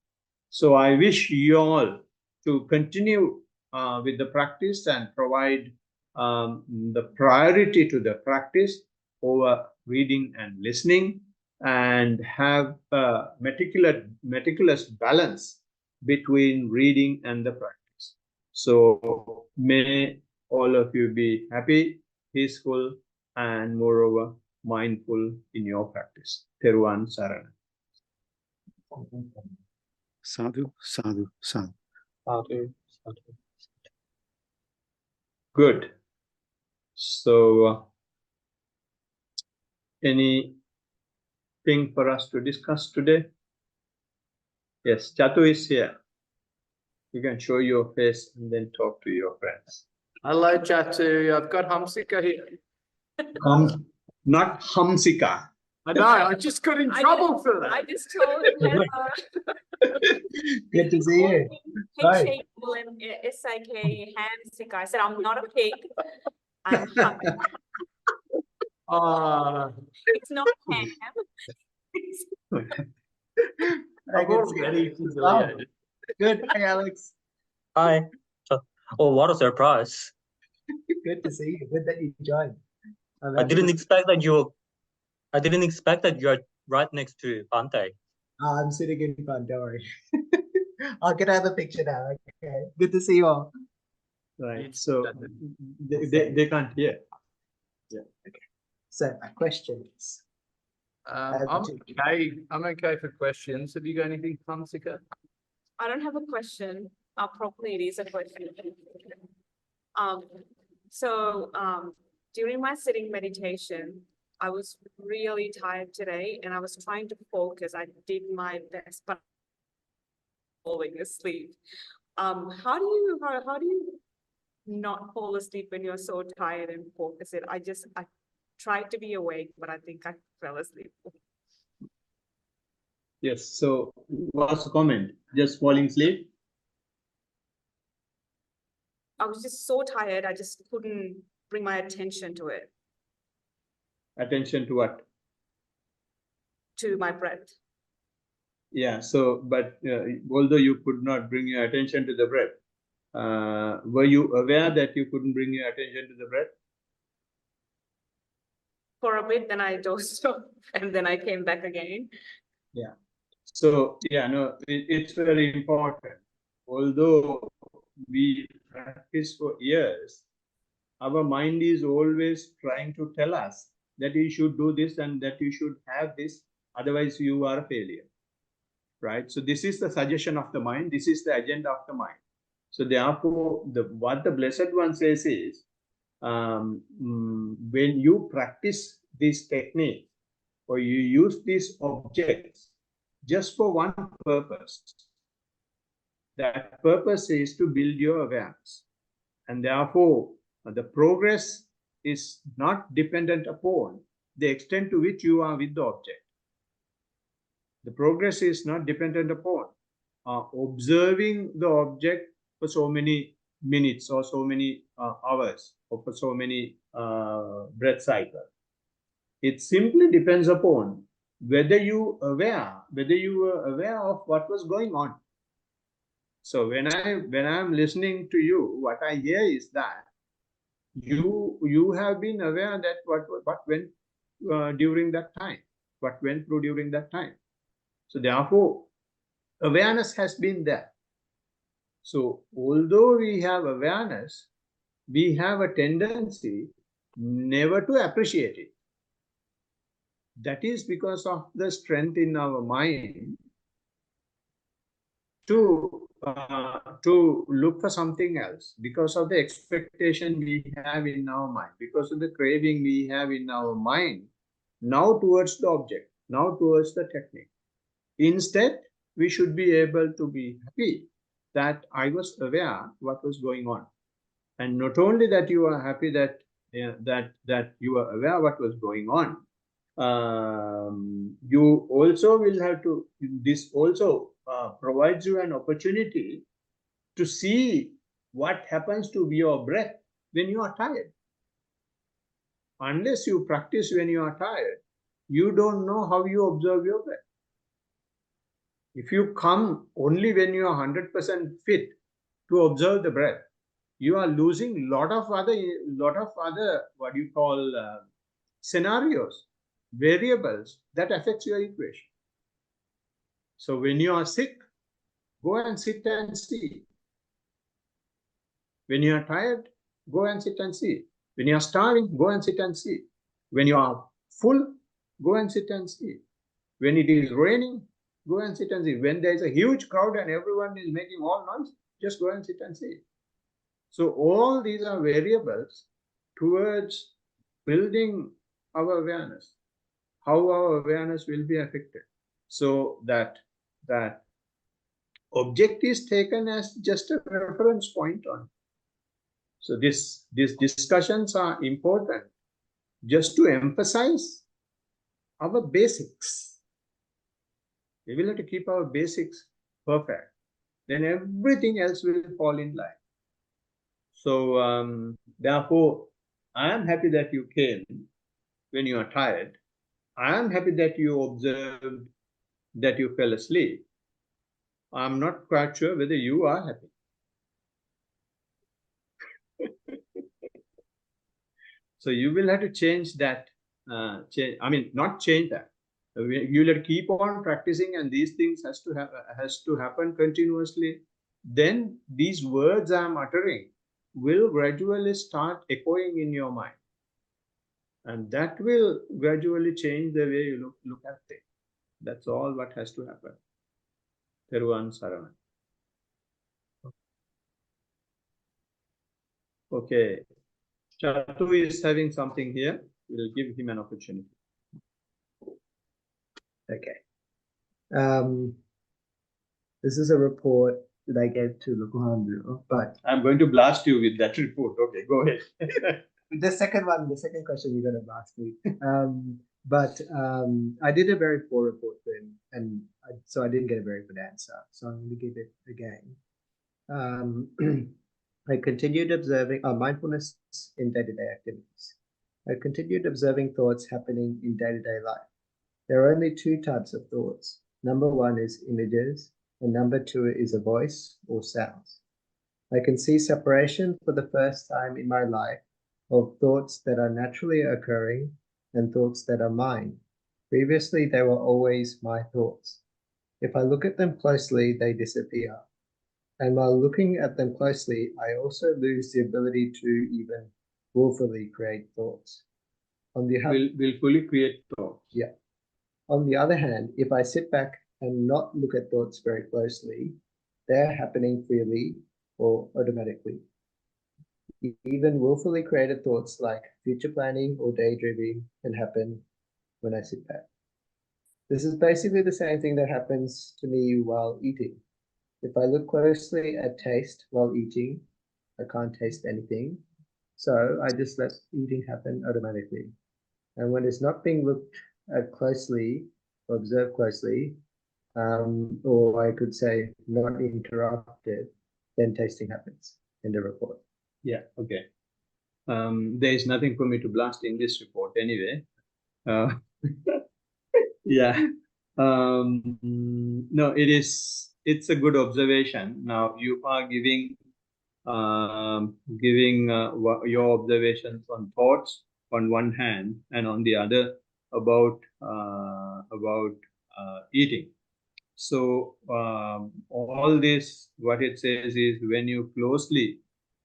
So I wish you all to continue with the practice and provide the priority to the practice over reading and listening, and have a meticulous balance between reading and the practice. So may all of you be happy, peaceful, and moreover mindful in your practice. Theruvan Sarana. Sadhu, sadhu, sadhu. Sadhu, sadhu. Good. So anything for us to discuss today? Yes, Chatu is here. You can show your face and then talk to your friends. Hello, Chatu. I've got Hamsika here. Not Hamsika. I know, I just got in trouble for that. I just told him hello. Good to see you. Hi. Pig S-I-K, Hamsika. I said, I'm not a pig. I'm ham. It's not ham. I'm already humiliated. Good. Hi, Alex. Hi. Oh, what a surprise. Good to see you. Good that you joined. I didn't expect that you're right next to Bante. I'm sitting in front, don't worry. I'll get out of the picture now. Okay. Good to see you all. Right. So they can't hear. Yeah. Okay. So my questions. I'm okay. I'm okay for questions. Have you got anything, Hamsika? I don't have a question. Probably it is a question. So, during my sitting meditation, I was really tired today and I was trying to focus. I did my best, but falling asleep. How do you not fall asleep when you're so tired and focus it? I tried to be awake, but I think I fell asleep. Yes. So what's the comment? Just falling asleep? I was just so tired, I just couldn't bring my attention to it, Attention to what? to my breath. Yeah. So, but although you could not bring your attention to the breath, were you aware that you couldn't bring your attention to the breath? For a bit, then I dozed off and then I came back again. Yeah. So, yeah, no, it's very important. Although we practice for years, our mind is always trying to tell us that you should do this and that you should have this, otherwise you are a failure, right? So this is the suggestion of the mind. This is the agenda of the mind. So therefore, what the Blessed One says is, when you practice this technique or you use these objects just for one purpose, that purpose is to build your awareness. And therefore, the progress is not dependent upon the extent to which you are with the object. The progress is not dependent upon observing the object for so many minutes or so many hours or for so many breath cycles. It simply depends upon whether you were aware of what was going on. So when I'm listening to you, what I hear is that you have been aware that what went during that time, what went through during that time. So therefore, awareness has been there. So although we have awareness, we have a tendency never to appreciate it. That is because of the strength in our mind to look for something else, because of the expectation we have in our mind, because of the craving we have in our mind, now towards the object, now towards the technique. Instead, we should be able to be happy that I was aware what was going on. And not only that you are happy that you are aware what was going on, you also will have to, this also provides you an opportunity to see what happens to your breath when you are tired. Unless you practice when you are tired, you don't know how you observe your breath. If you come only when you are 100% fit to observe the breath, you are losing lot of other what you call scenarios, variables that affects your equation. So when you are sick, go and sit and see. When you are tired, go and sit and see. When you are starving, go and sit and see. When you are full, go and sit and see. When it is raining, go and sit and see. When there is a huge crowd and everyone is making all noise, just go and sit and see. So all these are variables towards building our awareness, how our awareness will be affected. So that object is taken as just a reference point on. So these discussions are important just to emphasize our basics. We will have to keep our basics perfect. Then everything else will fall in line. So therefore, I am happy that you came when you are tired. I am happy that you observed that you fell asleep. I'm not quite sure whether you are happy. So you will have to change that. Not change that. You will have to keep on practicing, and these things has to happen continuously. Then these words I'm uttering will gradually start echoing in your mind, and that will gradually change the way you look at things. That's all what has to happen. Theruvan Saravan. Okay. Chatu is having something here. We'll give him an opportunity. Okay. This is a report that I gave to Lukuhandu, but I'm going to blast you with that report. Okay, go ahead. the second question you're going to ask me. I did a very poor report for him, and so I didn't get a very good answer. So I'm going to give it again. I continued observing mindfulness in day-to-day activities. I continued observing thoughts happening in day-to-day life. There are only two types of thoughts. Number one is images, and number two is a voice or sounds. I can see separation for the first time in my life of thoughts that are naturally occurring and thoughts that are mine. Previously, they were always my thoughts. If I look at them closely, they disappear. And while looking at them closely, I also lose the ability to even willfully create thoughts. Willfully create thoughts. Yeah. On the other hand, if I sit back and not look at thoughts very closely, they're happening freely or automatically. Even willfully created thoughts like future planning or daydreaming can happen when I sit back. This is basically the same thing that happens to me while eating. If I look closely at taste while eating, I can't taste anything. So I just let eating happen automatically. And when it's not being looked at closely or observed closely, or I could say not interrupted, then tasting happens in the report. Yeah, okay. There is nothing for me to blast in this report anyway. Yeah. No, it's a good observation. Now you are giving your observations on thoughts on one hand, and on the other about eating. So all this, what it says is, when you closely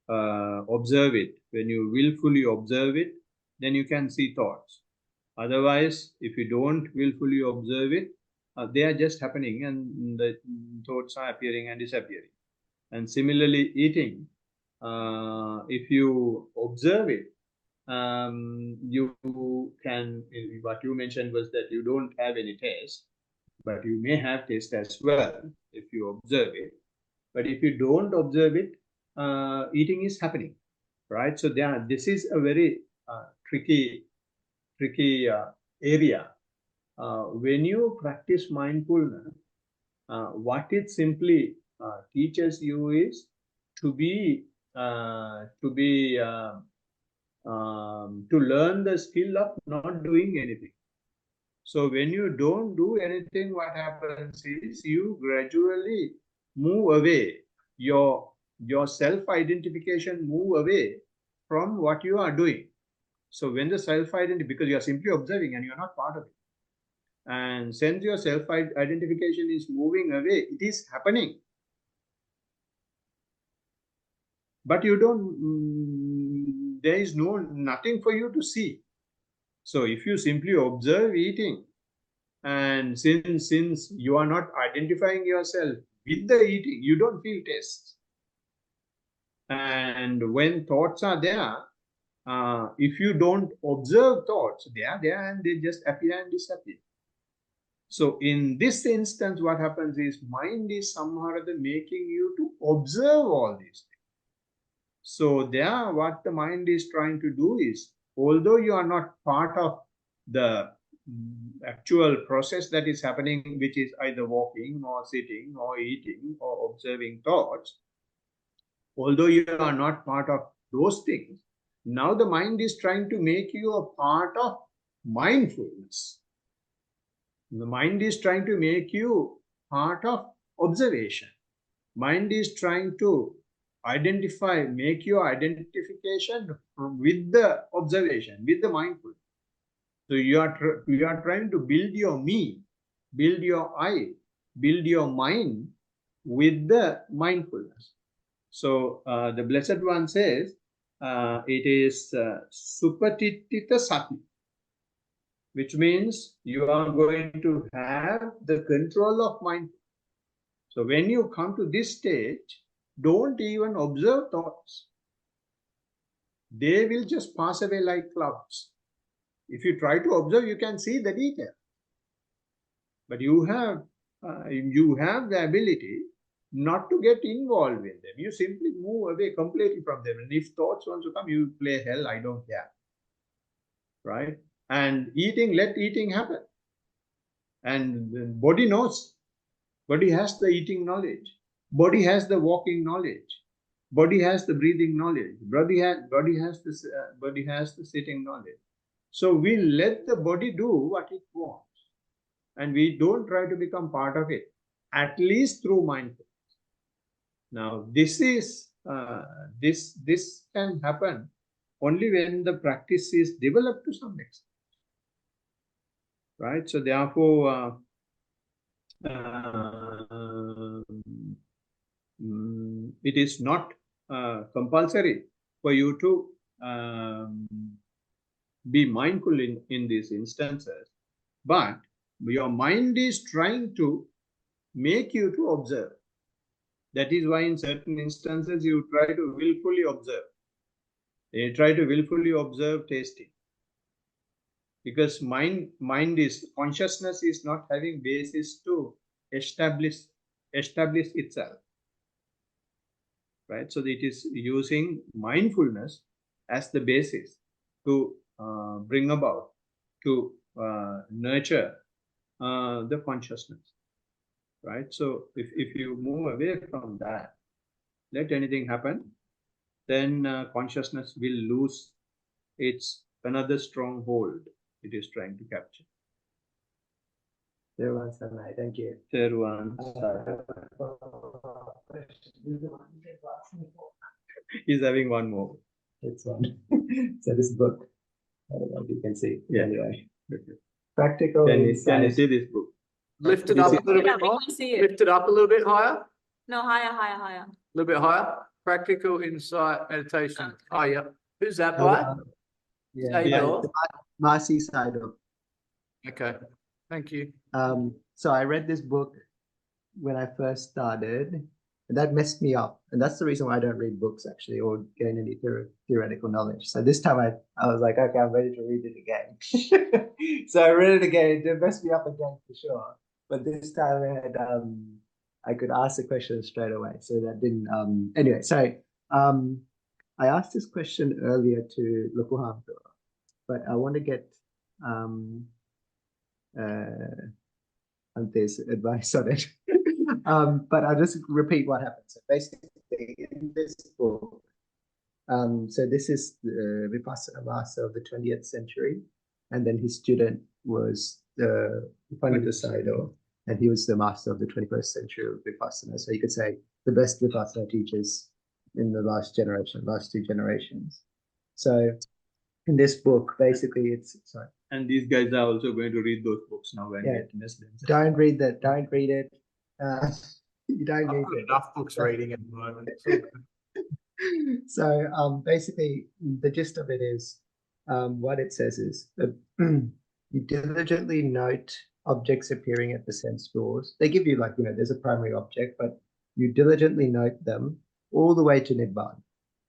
observe it, when you willfully observe it, then you can see thoughts. Otherwise, if you don't willfully observe it, they are just happening, and the thoughts are appearing and disappearing. And similarly, eating, if you observe it, you can, what you mentioned was that you don't have any taste, but you may have taste as well if you observe it. But if you don't observe it, eating is happening, right? So this is a very tricky area. When you practice mindfulness, what it simply teaches you is to learn the skill of not doing anything. So when you don't do anything, what happens is you gradually move away, your self-identification move away from what you are doing. So when the self-identity, because you are simply observing and you are not part of it. And since your self-identification is moving away, it is happening. But you don't, there is nothing for you to see. So if you simply observe eating, and since you are not identifying yourself with the eating, you don't feel taste. And when thoughts are there, if you don't observe thoughts, they are there and they just appear and disappear. So in this instance, what happens is mind is somehow or other making you to observe all these things. So there, what the mind is trying to do is, although you are not part of the actual process that is happening, which is either walking or sitting or eating or observing thoughts, although you are not part of those things, now the mind is trying to make you a part of mindfulness. The mind is trying to make you part of observation. Mind is trying to make your identification with the observation, with the mindfulness. So you are trying to build your me, build your I, build your mind with the mindfulness. So the Blessed One says it is supatitita sati, which means you are going to have the control of mindfulness. So when you come to this stage, don't even observe thoughts. they will just pass away like clouds. If you try to observe, you can see the detail. But you have the ability not to get involved with them. You simply move away completely from them. And if thoughts want to come, you play hell, I don't care. Right? And let eating happen. And the body knows. Body has the eating knowledge. Body has the walking knowledge. Body has the breathing knowledge. Body has the sitting knowledge. So we let the body do what it wants. And we don't try to become part of it, at least through mindfulness. Now, this can happen only when the practice is developed to some extent. Right? So therefore, it is not compulsory for you to be mindful in these instances, but your mind is trying to make you to observe. That is why in certain instances you try to willfully observe. You try to willfully observe tasting. Because consciousness is not having basis to establish itself. Right? So it is using mindfulness as the basis to bring about, to nurture the consciousness. Right? So if you move away from that, let anything happen, then consciousness will lose its another stronghold it is trying to capture. Thank you. He's having one more. It's one. So this book, I don't know if you can see. Yeah. Anyway. Practical Can you insight. see this book? Lift it up a little bit We more. can see it. Lift it up a little bit higher. A No, higher. little bit higher. Practical insight meditation. Okay. Oh, yeah. Who's that by? Yeah. Saidor. Marcy Saidor. Okay. Thank you. So I read this book when I first started, and that messed me up. And that's the reason why I don't read books actually, or gain any theoretical knowledge. So this time I was like, okay, I'm ready to read it again. So I read it again. It messed me up again for sure. But this time I could ask the question straight away. So that didn't. Anyway, so I asked this question earlier to Lukuham, but I want to get Ante's advice on it. But I'll just repeat what happened. So basically, in this book, so this is the Vipassana master of the 20th century, and then his student was the Pandita Sayadaw, and he was the master of the 21st century of Vipassana. So you could say the best Vipassana teachers in the last two generations. So in this book, basically, it's sorry. And these guys are also going to read those books now and Yeah. get Muslims. Don't read that. Don't read it. You don't I've need got it. enough books reading at the moment. So basically, the gist of it is, what it says is that you diligently note objects appearing at the sense doors. They give you like, there's a primary object, but you diligently note them all the way to Nibbana,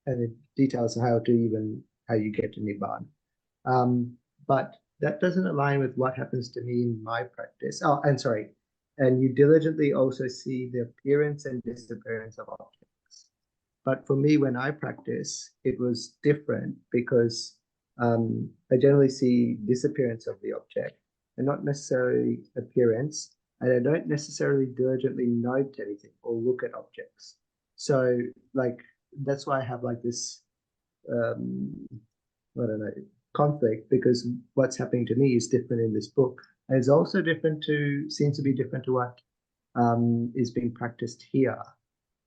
and it details how you get to Nibbana. But that doesn't align with what happens to me in my practice. And you diligently also see the appearance and disappearance of objects. But for me, when I practice, it was different because I generally see disappearance of the object and not necessarily appearance. And I don't necessarily diligently note anything or look at objects. So that's why I have like this, conflict, because what's happening to me is different in this book. And it's also seems to be different to what is being practiced here.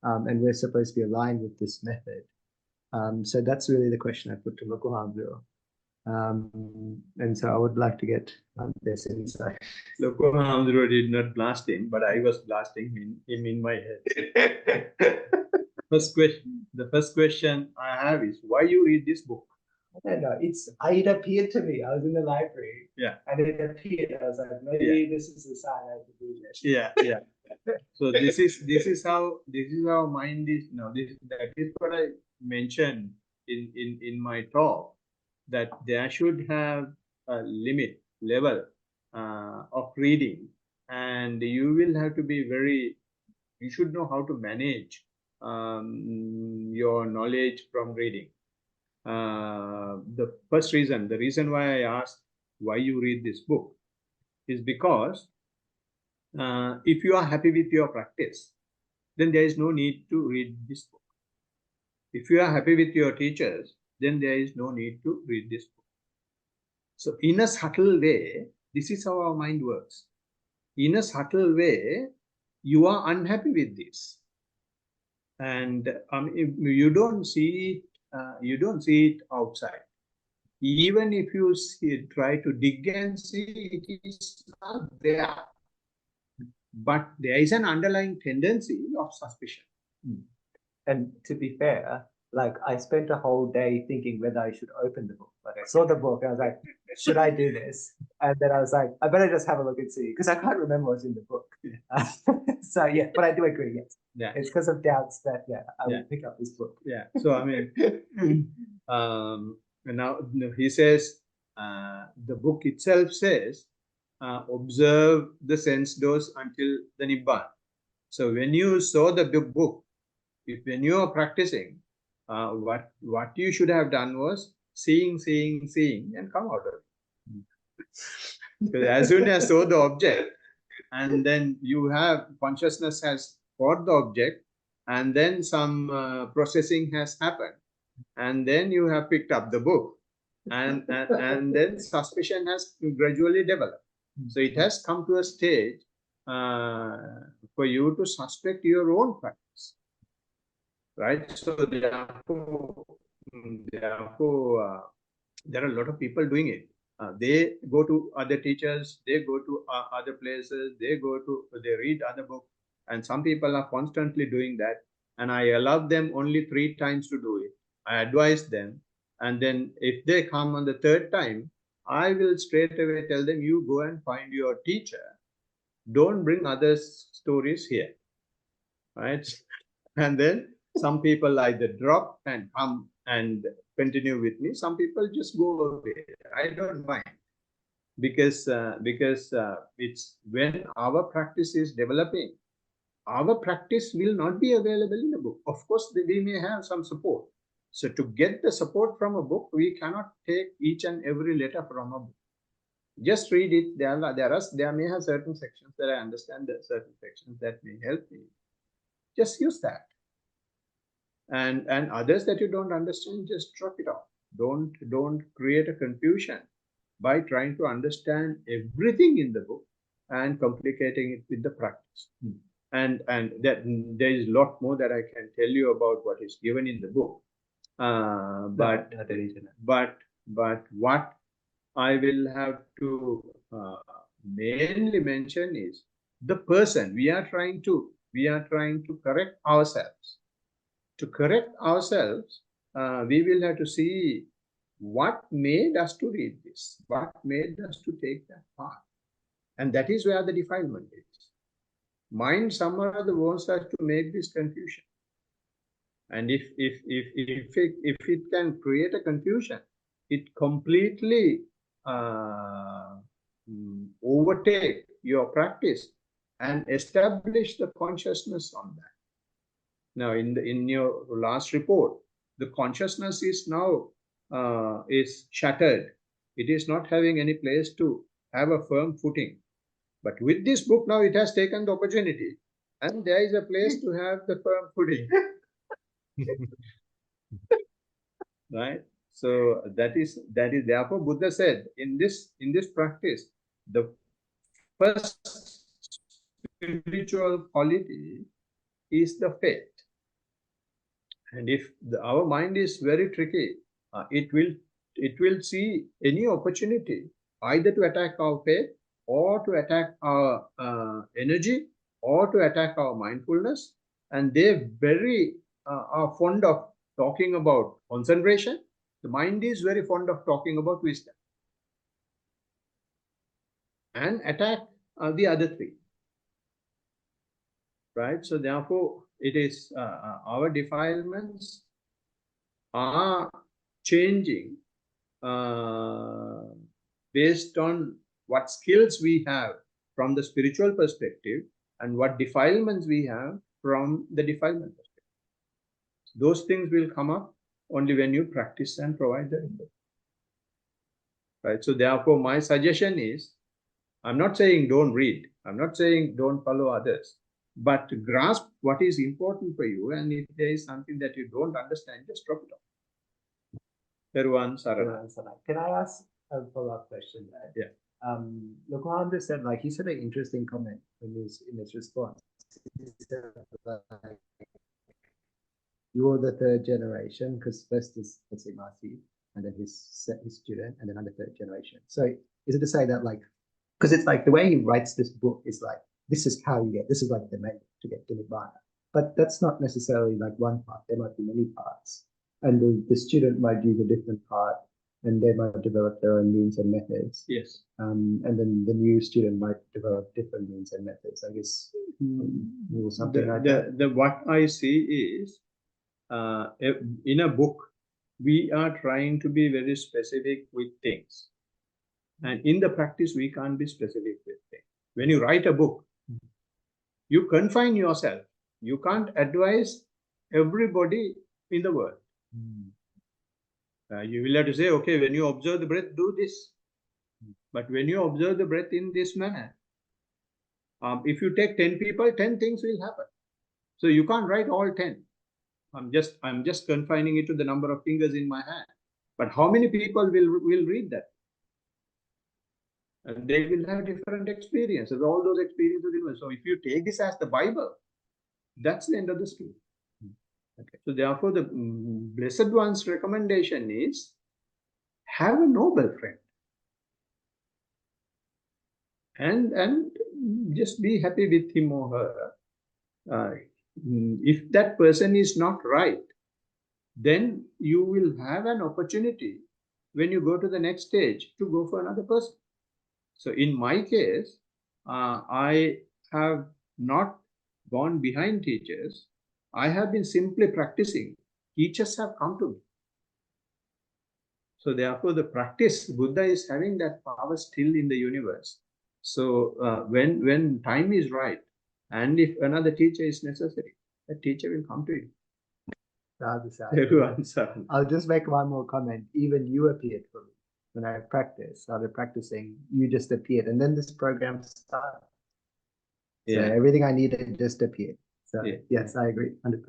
And we're supposed to be aligned with this method. So that's really the question I put to Lukuhamduro. And so I would like to get this insight. Lukuhamduro did not blast him, but I was blasting him in my head. The first question I have is, why you read this book? I don't know. It appeared to me. I was in the library. Yeah. And it appeared. I was like, maybe this is a sign I have to do this. Yeah. So this is how mind is now. That is what I mentioned in my talk that there should have a limit level of reading, and you will have to be you should know how to manage your knowledge from reading. The first reason, the reason why I asked why you read this book is because if you are happy with your practice, then there is no need to read this book. If you are happy with your teachers, then there is no need to read this book. So in a subtle way, this is how our mind works. In a subtle way, you are unhappy with this. And you don't see it outside. Even if you try to dig and see, it is not there. But there is an underlying tendency of suspicion. And to be fair, like I spent a whole day thinking whether I should open the book. Like I saw the book, and I was like, should I do this? And then I was like, I better just have a look and see, because I can't remember what's in the book. So yeah, but I do agree, yes. Yeah. It's because of doubts that I will pick up this book. Yeah. So I mean, now he says the book itself says observe the sense doors until the Nibbana. So when you saw the book, when you are practicing, what you should have done was seeing, and come out of it. Because as soon as saw the object, and then you have consciousness has got the object, and then some processing has happened, and then you have picked up the book, and then suspicion has gradually developed. So it has come to a stage for you to suspect your own practice, right? So therefore there are a lot of people doing it. They go to other teachers, they go to other places, they read other books, and some people are constantly doing that. And I allow them only 3 times to do it. I advise them, and then if they come on the 3rd time, I will straight away tell them, you go and find your teacher. Don't bring other stories here, right? And then some people either drop and come and continue with me. Some people just go away. I don't mind, because it's when our practice is developing, our practice will not be available in a book. Of course, we may have some support. So to get the support from a book, we cannot take each and every letter from a book. Just read it. There may have certain sections that I understand, there are certain sections that may help me. Just use that. And others that you don't understand, just drop it off. Don't create a confusion by trying to understand everything in the book and complicating it with the practice. And that there is a lot more that I can tell you about what is given in the book. But what I will have to mainly mention is the person. We are trying to correct ourselves. To correct ourselves, we will have to see what made us to read this, what made us to take that path. And that is where the defilement is. Mind somehow or other wants us to make this confusion. And if it can create a confusion, it completely overtake your practice and establish the consciousness on that. Now, in your last report, the consciousness is now is shattered. It is not having any place to have a firm footing. But with this book now, it has taken the opportunity, and there is a place to have the firm footing. Right? So that is therefore Buddha said in this practice, the first spiritual quality is the faith. And if our mind is very tricky, it will see any opportunity either to attack our faith, or to attack our energy, or to attack our mindfulness. And they very are fond of talking about concentration. The mind is very fond of talking about wisdom, and attack the other 3. Right? So therefore, it is our defilements are changing based on what skills we have from the spiritual perspective and what defilements we have from the defilement perspective. Those things will come up only when you practice and provide the input. Right. So therefore, my suggestion is, I'm not saying don't read. I'm not saying don't follow others, but grasp what is important for you. And if there is something that you don't understand, just drop it off. Peruan Sarana. Can I ask a follow-up question there? Yeah. Lokohandra said, like, he said an interesting comment in his response. He said, like, you're the third generation, because first is, let's say, Marty, and then his student, and then I'm the third generation. So is it to say that, like, because it's like the way he writes this book is like, this is how you get, this is like the method to get to Nibbana. But that's not necessarily like one part. There might be many parts. And the student might use a different part, and they might develop their own means and methods. Yes. And then the new student might develop different means and methods. I guess or something like that. What I see is, in a book, we are trying to be very specific with things. And in the practice, we can't be specific with things. When you write a book, you confine yourself. You can't advise everybody in the world. You will have to say, okay, when you observe the breath, do this. But when you observe the breath in this manner, if you take 10 people, 10 things will happen. So you can't write all 10. I'm just confining it to the number of fingers in my hand. But how many people will read that? And they will have different experiences. All those experiences. So if you take this as the Bible, that's the end of the story. Okay. So therefore, the Blessed One's recommendation is, have a noble friend. And just be happy with him or her. If that person is not right, then you will have an opportunity when you go to the next stage to go for another person. So in my case, I have not gone behind teachers. I have been simply practicing. Teachers have come to me. So therefore, the practice, Buddha is having that power still in the universe. So when time is right, and if another teacher is necessary, that teacher will come to you. I'll just make one more comment. Even you appeared for me. When I started practicing, you just appeared. And then this program started. So everything I needed just appeared. So yes, I agree, 100%.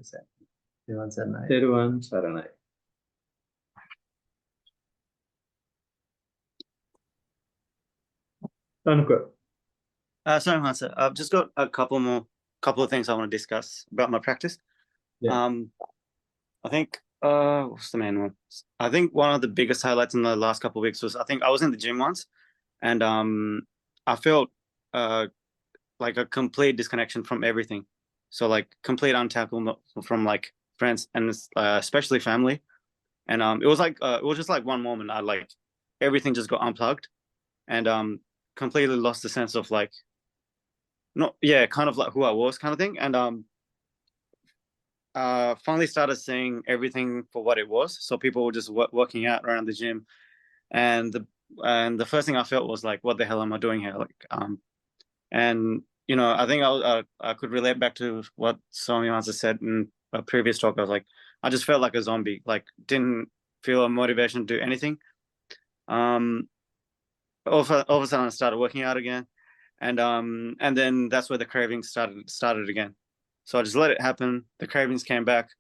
Teruvan Saranai. Teruvan Saranai. Tanuka. Sorry, Hansa. I've just got a couple of things I want to discuss about my practice. Yeah. I think what's the main one? I think one of the biggest highlights in the last couple of weeks was, I think I was in the gym once, and I felt like a complete disconnection from everything. So like complete untanglement from like friends and especially family. And it was just like one moment I like everything just got unplugged and completely lost the sense of like kind of like who I was kind of thing. And finally started seeing everything for what it was. So people were just working out around the gym, and the first thing I felt was like, what the hell am I doing here? Like and you know, I think I could relate back to what Swami Hansa said in a previous talk. I was like, I just felt like a zombie, like didn't feel a motivation to do anything. All of a sudden I started working out again, and then that's where the cravings started again. So I just let it happen. The cravings came back.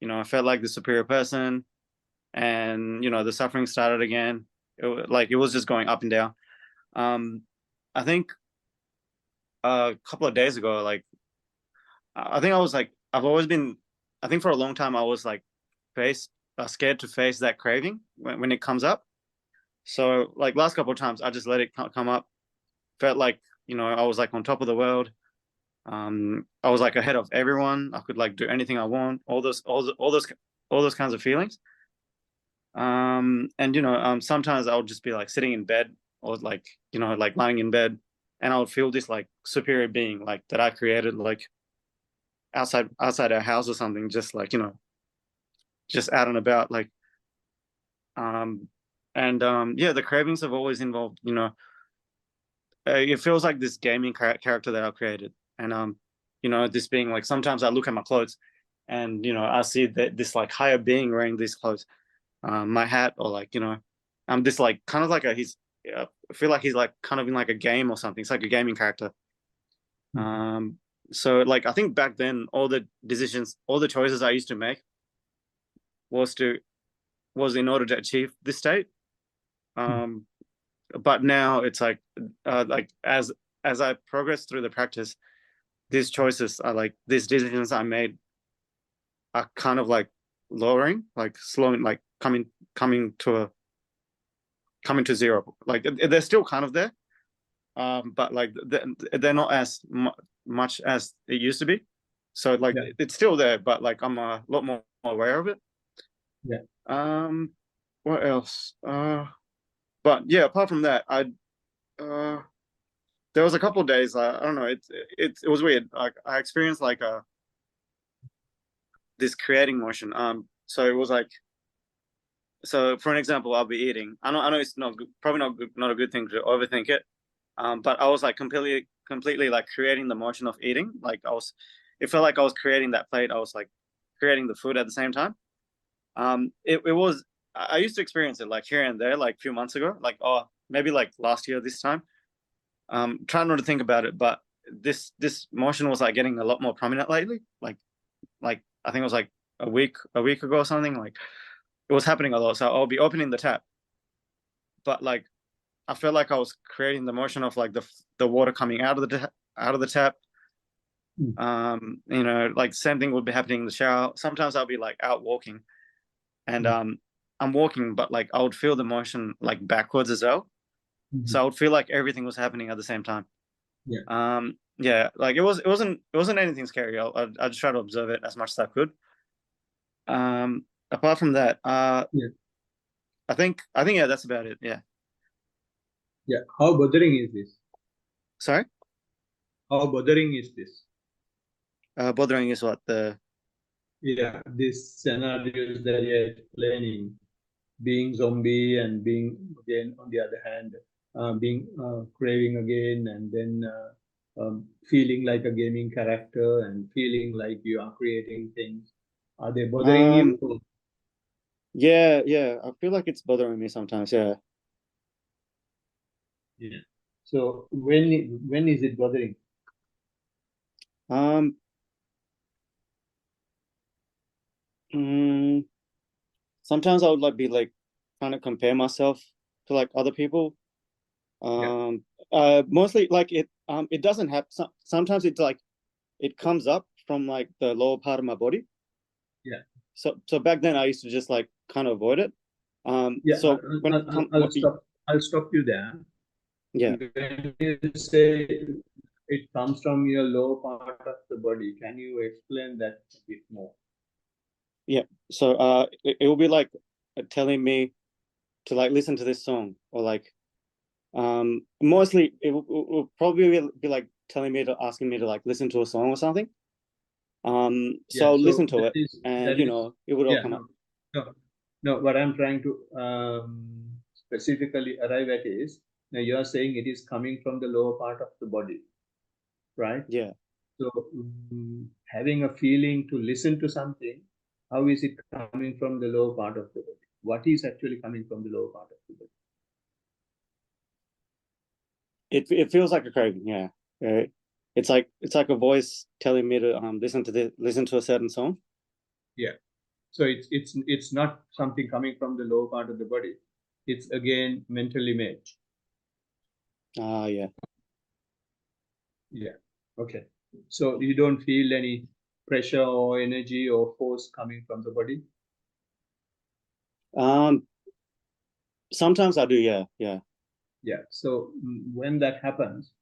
You know, I felt like the superior person, and you know, the suffering started again. It was just going up and down. I think a couple of days ago, like I think I was like, I think for a long time I was like scared to face that craving when it comes up. So like last couple of times I just let it come up. Felt like, you know, I was like on top of the world. I was like ahead of everyone. I could like do anything I want. All those kinds of feelings. And you know, sometimes I would just be like sitting in bed, or like, you know, like lying in bed, and I would feel this like superior being like that I created, like outside our house or something, just like, you know, just out and about, like, yeah, the cravings have always involved, you know, it feels like this gaming character that I've created, and you know, this being like, sometimes I look at my clothes, and you know, I see that this like higher being wearing these clothes, my hat, or like, you know, I'm this like kind of like I feel like he's like kind of in like a game or something. It's like a gaming character. So like I think back then, all the decisions, all the choices I used to make was in order to achieve this state. But now it's like as I progress through the practice, these choices are like, these decisions I made are kind of like lowering, like slowing, like coming to zero. Like they're still kind of there, but like they're not as much as it used to be. So like it's still there, but like I'm a lot more aware of it. Yeah. What else? But yeah, apart from that, there was a couple of days. I don't know. It was weird. Like I experienced like this creating motion. So it was like, so for an example, I'll be eating. I know it's not good, probably not a good thing to overthink it. But I was like completely like creating the motion of eating. Like it felt like I was creating that plate. I was like creating the food at the same time. It was, I used to experience it like here and there, like a few months ago, like, maybe like last year this time. Trying not to think about it, but this motion was like getting a lot more prominent lately. Like I think it was like a week ago or something. Like it was happening a lot. So I'll be opening the tap, but like I felt like I was creating the motion of like the water coming out of the tap. You know, like same thing would be happening in the shower. Sometimes I'll be like out walking, and I'm walking, but like I would feel the motion like backwards as well. So I would feel like everything was happening at the same time. Yeah, like it wasn't anything scary. I just try to observe it as much as I could. Apart from that, I think yeah, that's about it. Yeah. Yeah. How bothering is this? Sorry? How bothering is this? Bothering is what? Yeah, these scenarios that you're explaining, being zombie and being again on the other hand, being craving again, and then feeling like a gaming character and feeling like you are creating things. Are they bothering you? Yeah, I feel like it's bothering me sometimes. Yeah. Yeah. So when is it bothering? Sometimes I would like be like trying to compare myself to like other people. Mostly like it doesn't have, sometimes it's like it comes up from like the lower part of my body. Yeah. So back then I used to just like kind of avoid it. Yeah. So I'll stop you there. Yeah. When you say it comes from your lower part of the body, can you explain that a bit more? Yeah. So it will be like telling me to like listen to this song, or like mostly it will probably be like asking me to like listen to a song or something. So I'll listen to it, and you know, it would all come up. No, what I'm trying to specifically arrive at is, now you are saying it is coming from the lower part of the body, right? Yeah. So having a feeling to listen to something, how is it coming from the lower part of the body? What is actually coming from the lower part of the body? It feels like a craving, yeah. Right? It's like a voice telling me to listen to a certain song. Yeah. So it's not something coming from the lower part of the body. It's again mental image. Yeah. Yeah. Okay. So you don't feel any pressure or energy or force coming from the body? Sometimes I do, yeah. Yeah. So when that happens,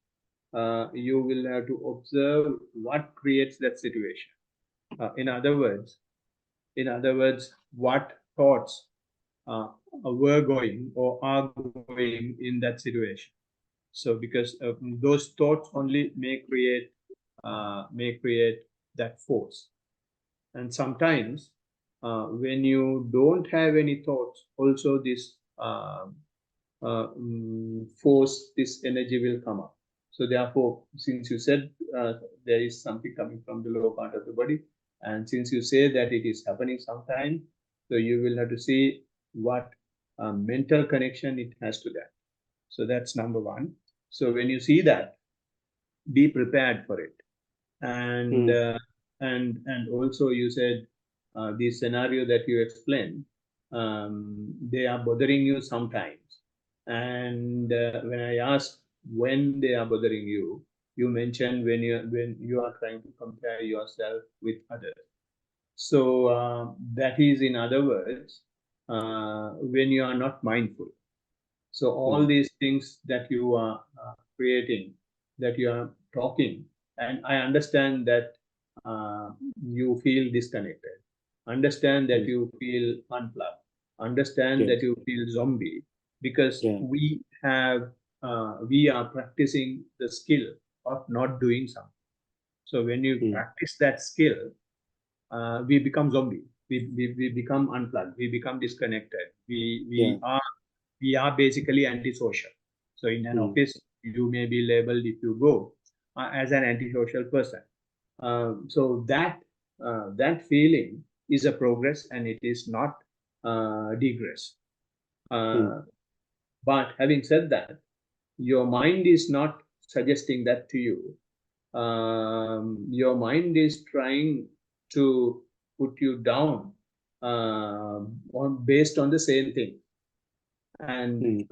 you will have to observe what creates that situation. In other words, what thoughts were going or are going in that situation. So because those thoughts only may create that force, and sometimes when you don't have any thoughts, also this force, this energy will come up. So therefore, since you said there is something coming from the lower part of the body, and since you say that it is happening sometime, so you will have to see what mental connection it has to that. So that's number one. So when you see that, be prepared for it. And and also you said the scenario that you explained, they are bothering you sometimes. And when I asked when they are bothering you, you mentioned when you are trying to compare yourself with others. So that is, in other words, when you are not mindful. So all these things that you are creating, that you are talking, and I understand that you feel disconnected, understand that you feel unplugged, understand that you feel zombie, because we are practicing the skill of not doing something. So when you practice that skill, we become zombie. We become unplugged. We become disconnected. We are basically antisocial. So in an office, you may be labeled, if you go, as an antisocial person. So that feeling is a progress, and it is not degress. But having said that, your mind is not suggesting that to you. Your mind is trying to put you down based on the same thing. And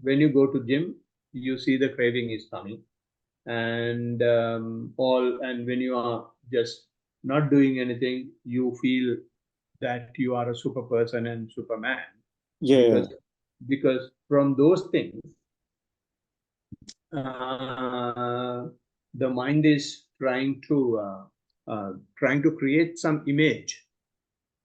when you go to gym, you see the craving is coming, and when you are just not doing anything, you feel that you are a super person and Superman. Because from those things, the mind is trying to create some image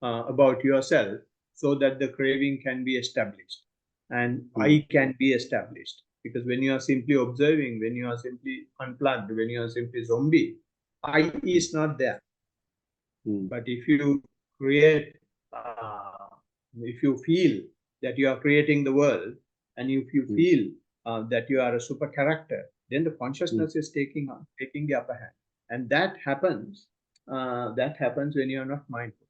about yourself, so that the craving can be established and I can be established. Because when you are simply observing, when you are simply unplugged, when you are simply zombie, I is not there. But if you create, if you feel that you are creating the world, and if you feel that you are a super character, then the consciousness is taking the upper hand. And that happens when you are not mindful.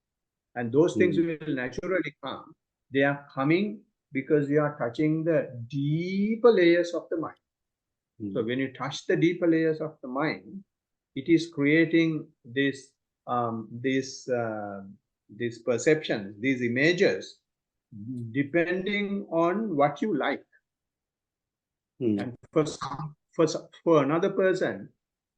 And those things will naturally come. They are coming because you are touching the deeper layers of the mind. So when you touch the deeper layers of the mind, it is creating these perceptions, these images, depending on what you like. And for another person,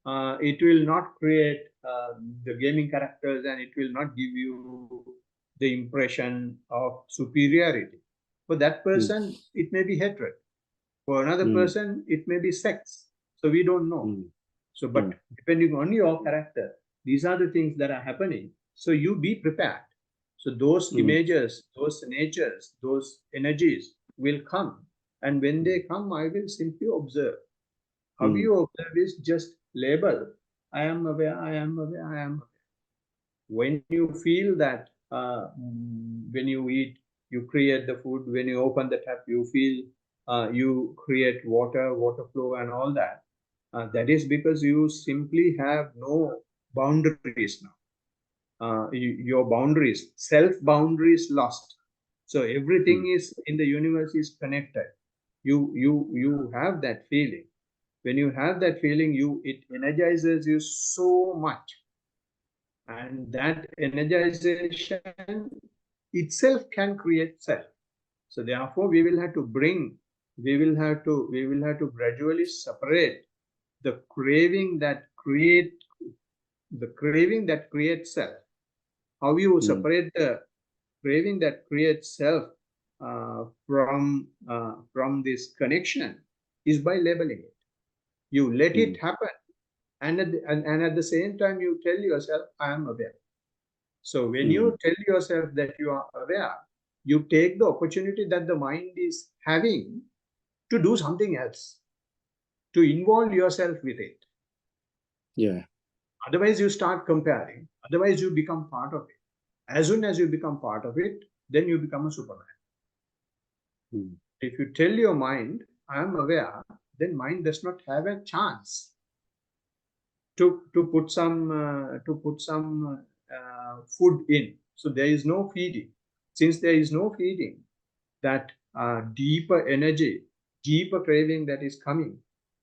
it will not create the gaming characters, and it will not give you the impression of superiority. For that person, it may be hatred. For another person, it may be sex. So we don't know. So, but depending on your character, these are the things that are happening. So you be prepared. So those images, those natures, those energies will come. And when they come, I will simply observe. How you observe is just label. I am aware, I am aware, I am aware. When you feel that, when you eat, you create the food. When you open the tap, you feel, you create water flow and all that. That is because you simply have no boundaries now. Your boundaries, self boundaries lost. So everything is in the universe is connected. You have that feeling. When you have that feeling, it energizes you so much. And that energization itself can create self. So therefore, we will have to gradually separate the craving that creates self. How you separate the craving that creates self from this connection is by labeling it. You let it happen, and at the same time you tell yourself, I am aware. So when you tell yourself that you are aware, you take the opportunity that the mind is having to do something else, to involve yourself with it. Yeah. Otherwise you start comparing, otherwise you become part of it. As soon as you become part of it, then you become a Superman. If you tell your mind, I am aware, then mind does not have a chance to put some food in. So there is no feeding. Since there is no feeding, that deeper energy, deeper craving that is coming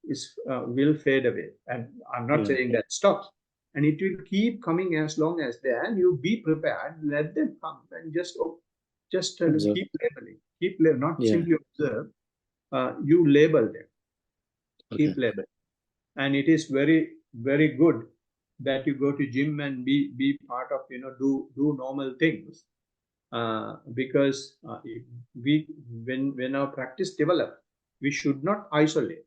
is will fade away. And I'm not saying that stops, and it will keep coming as long as there. And you be prepared. Let them come and just Observe. keep labeling. Not Yeah. simply observe. You label them. Keep Okay. labeling. And it is very, very good that you go to gym and be part of, do normal things, because when our practice develops, we should not isolate,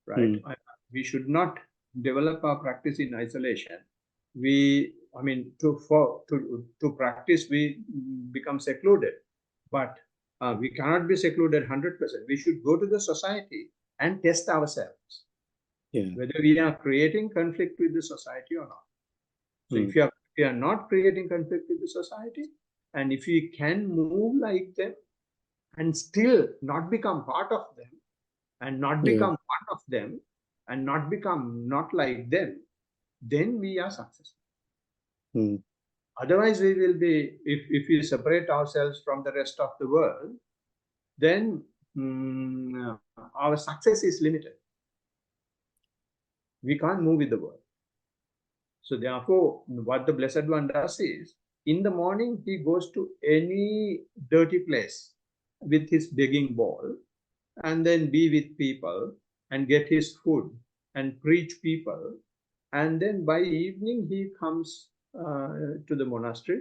right? We should not develop our practice in isolation. To practice, we become secluded, but we cannot be secluded 100%. We should go to the society and test ourselves, Yeah. whether we are creating conflict with the society or not. So if you are not creating conflict with the society, and if we can move like them and still not become part of them, and not become one of them, and not become not like them, then we are successful. Otherwise, we will be, if we separate ourselves from the rest of the world, then our success is limited. We can't move with the world. So therefore, what the Blessed One does is, in the morning, he goes to any dirty place with his begging bowl, and then be with people and get his food and preach people. And then by evening, he comes to the monastery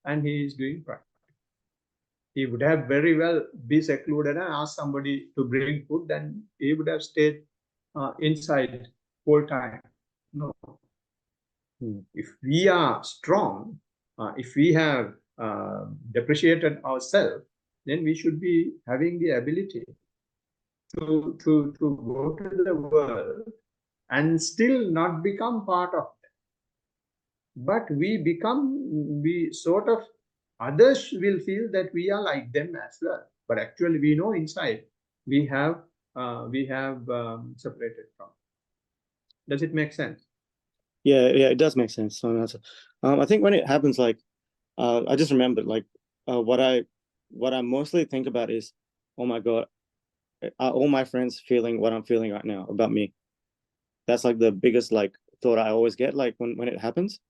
and he is doing practice. He would have very well be secluded and ask somebody to bring food, then he would have stayed inside whole time. No. If we are strong, if we have depreciated ourselves, then we should be having the ability to go to the world and still not become part of them. But we sort of, others will feel that we are like them as well. But actually, we know inside we have separated from. Does it make sense? Yeah, it does make sense. I think when it happens, like, I just remembered, like, what I mostly think about is, oh my God, are all my friends feeling what I'm feeling right now about me? That's like the biggest like thought I always get, like when it happens.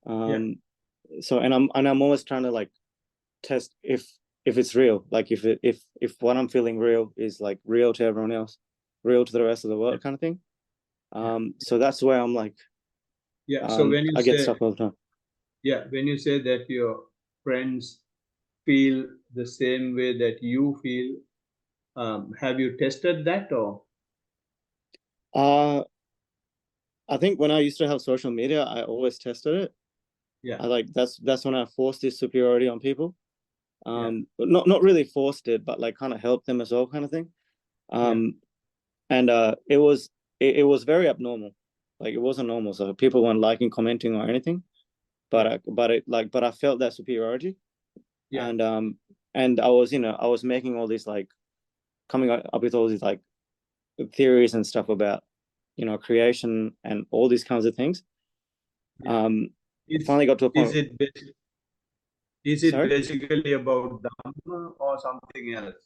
So and I'm always trying to like test if it's real, like if what I'm feeling real is like real to everyone else, real to the rest of the world, kind of thing. So that's where I'm like, So when you I get stuff all the time. When you say that your friends feel the same way that you feel, have you tested that, or? I think when I used to have social media, I always tested it. I like that's when I forced this superiority on people. But not really forced it, but like kind of helped them as well, kind of thing. And it was very abnormal. Like it wasn't normal. So people weren't liking, commenting, or anything. But I felt that superiority. And I was making all these like coming up with all these like theories and stuff about creation and all these kinds of things. It finally got to a point. Is it basically about Dharma or something else?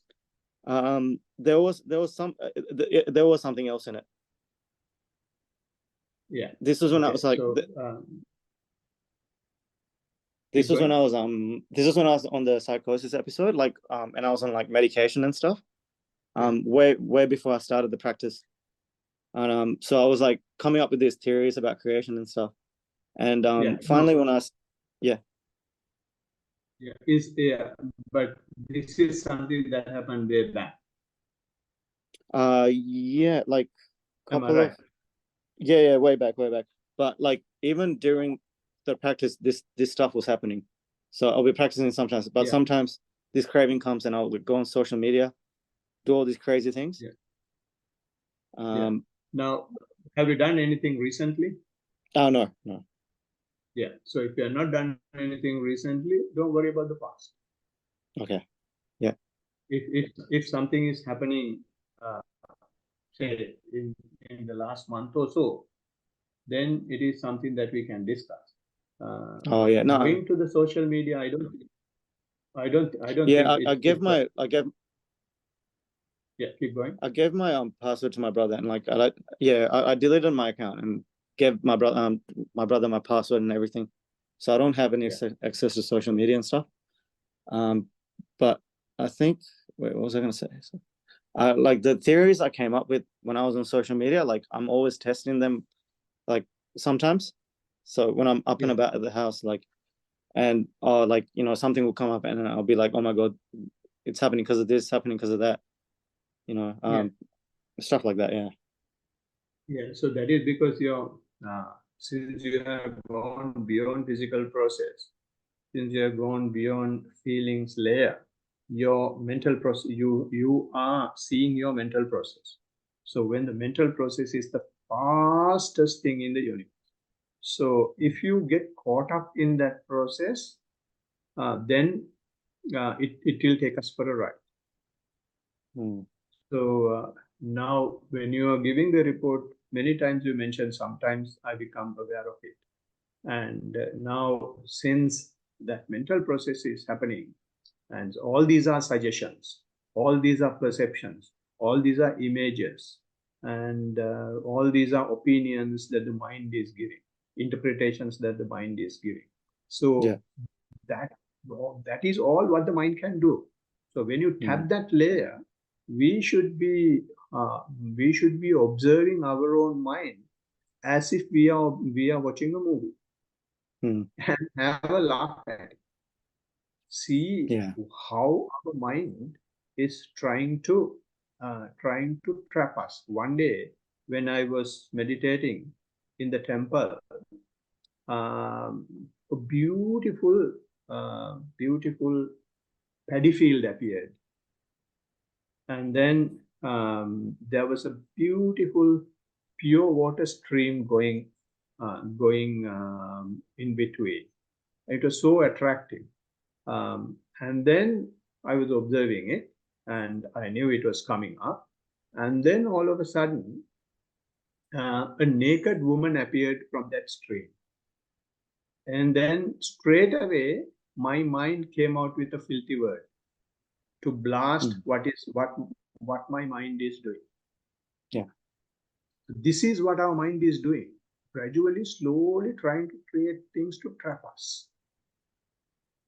There was something else in it. This was when I was like, this was when I was on the psychosis episode, like, and I was on like medication and stuff, way before I started the practice. And so I was like coming up with these theories about creation and stuff. And finally, when I but this is something that happened way back. Like couple of way back. But like even during the practice, this stuff was happening. So I'll be practicing sometimes, but sometimes this craving comes and I'll go on social media, do all these crazy things. Now, have you done anything recently? Oh no. Yeah. So if you have not done anything recently, don't worry about the past. Okay. If something is happening, say in the last month or so, then it is something that we can discuss. Oh yeah, no. Going to the social media, I don't Yeah, think I gave yeah, keep going. I gave my password to my brother, and like I deleted my account and gave my brother my password and everything, so I don't have any access to social media and stuff. But I think, wait, what was I gonna say? So, like the theories I came up with when I was on social media, like I'm always testing them, like sometimes. So when I'm up and about at the house, like, and like something will come up and I'll be like, oh my god, it's happening because of this, happening because of that, stuff like that. Yeah. Yeah, so that is because since you have gone beyond physical process, since you have gone beyond feelings layer, your mental process, you are seeing your mental process. So when the mental process is the fastest thing in the universe, so if you get caught up in that process, then it will take us for a ride. So now when you are giving the report, many times you mentioned sometimes I become aware of it. And now since that mental process is happening, and all these are suggestions, all these are perceptions, all these are images, and all these are opinions that the mind is giving, interpretations that the mind is giving. So that is all what the mind can do. So when you tap that layer, we should be observing our own mind as if we are watching a movie and have a laugh at it. See how our mind is trying to trap us. One day when I was meditating in the temple, a beautiful paddy field appeared, and then there was a beautiful pure water stream going in between. It was so attractive, and then I was observing it, and I knew it was coming up, and then all of a sudden a naked woman appeared from that stream. And then straight away, my mind came out with a filthy word to blast what my mind is doing. Yeah. This is what our mind is doing, gradually, slowly trying to create things to trap us.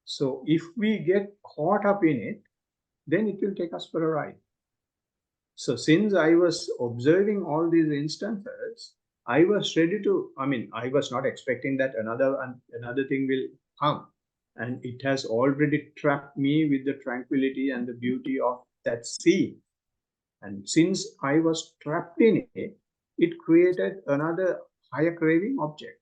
So if we get caught up in it, then it will take us for a ride. So since I was observing all these instances, I was ready to, I was not expecting that another thing will come. And it has already trapped me with the tranquility and the beauty of that scene. And since I was trapped in it, it created another higher craving object.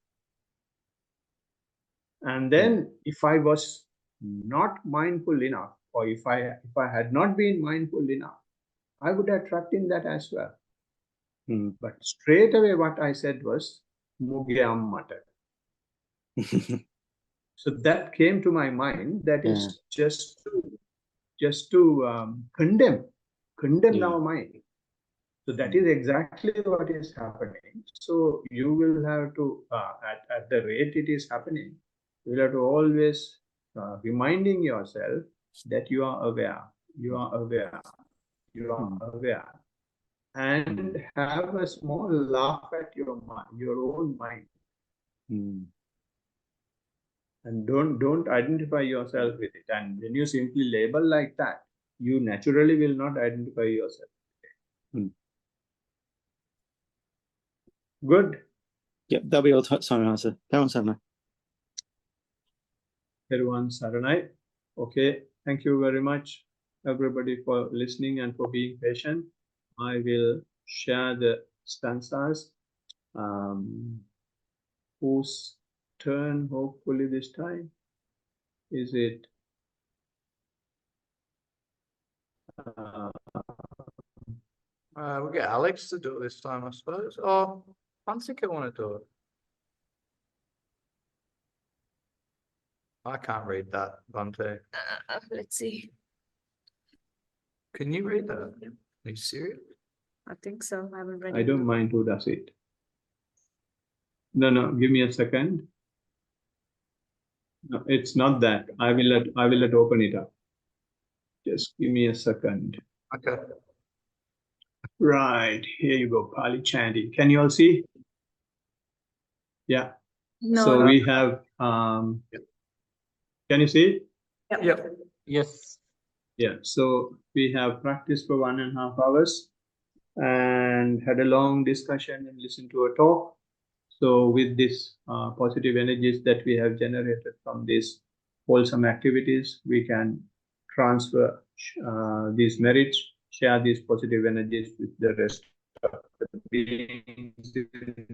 And then if I was not mindful enough, or if I had not been mindful enough, I would have trapped in that as well. But straight away what I said was, Muge ammata. So that came to my mind, that is just to condemn our mind. So that is exactly what is happening. So you will have to, at the rate it is happening, you will have to always reminding yourself that you are aware, you are aware, you are aware, and have a small laugh at your own mind. And don't identify yourself with it. And when you simply label like that, you naturally will not identify yourself. Good. Yep, that'll be all. Sorry, answer. Everyone, Saranai. Okay, thank you very much, everybody, for listening and for being patient. I will share the stanzas. Whose turn, hopefully this time? Is it? We'll get Alex to do it this time, I suppose. Or Hansika want to do it. I can't read that, Bante. Let's see. Can you read that? Are you serious? I think so. I haven't read I it. don't mind who does it. No, give me a second. No, it's not that. I will let open it up. Just give me a second. Okay. Right, here you go, Pali chanting. Can you all see? Yeah. No, So no. we have can you see? Yep. Yes. Yeah, so we have practiced for 1.5 hours and had a long discussion and listened to a talk. So with this positive energies that we have generated from these wholesome activities, we can transfer these merits, share these positive energies with the rest of the beings in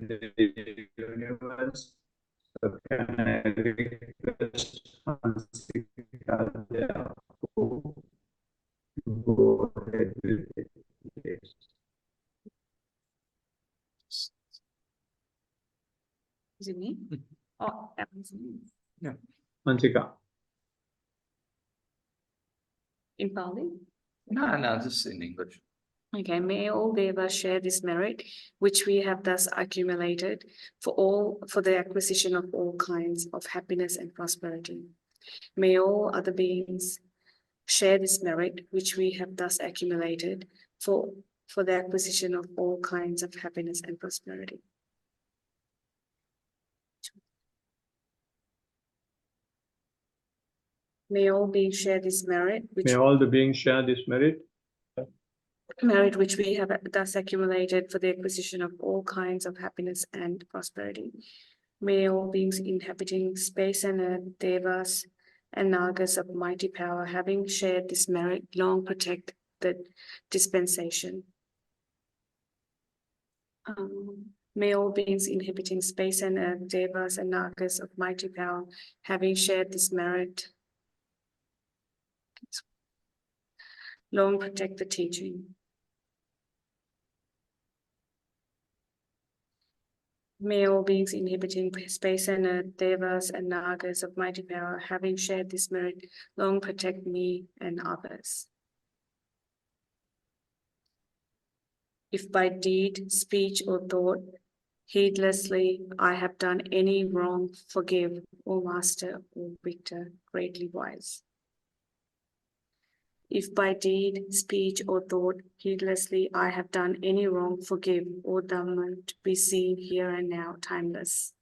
the universe. So can I request Hansika there to go ahead with it, please? Is it me? Oh, that was me. Hansika. In Pali? No, just in English. Okay, may all devas share this merit, which we have thus accumulated for the acquisition of all kinds of happiness and prosperity. May all other beings share this merit, which we have thus accumulated for the acquisition of all kinds of happiness and prosperity. May all beings share this merit, May all the beings share this merit, which we have thus accumulated for the acquisition of all kinds of happiness and prosperity. May all beings inhabiting space and earth, devas and nagas of mighty power, having shared this merit, long protect the dispensation. May all beings inhabiting space and earth, devas and nagas of mighty power, having shared this merit, long protect the teaching. May all beings inhabiting space and earth, devas and nagas of mighty power, having shared this merit, long protect me and others. If by deed, speech, or thought, heedlessly I have done any wrong, forgive, O Master, O Victor, greatly wise. If by deed, speech, or thought, heedlessly I have done any wrong, forgive, O Dhamma, to be seen here and now, timeless.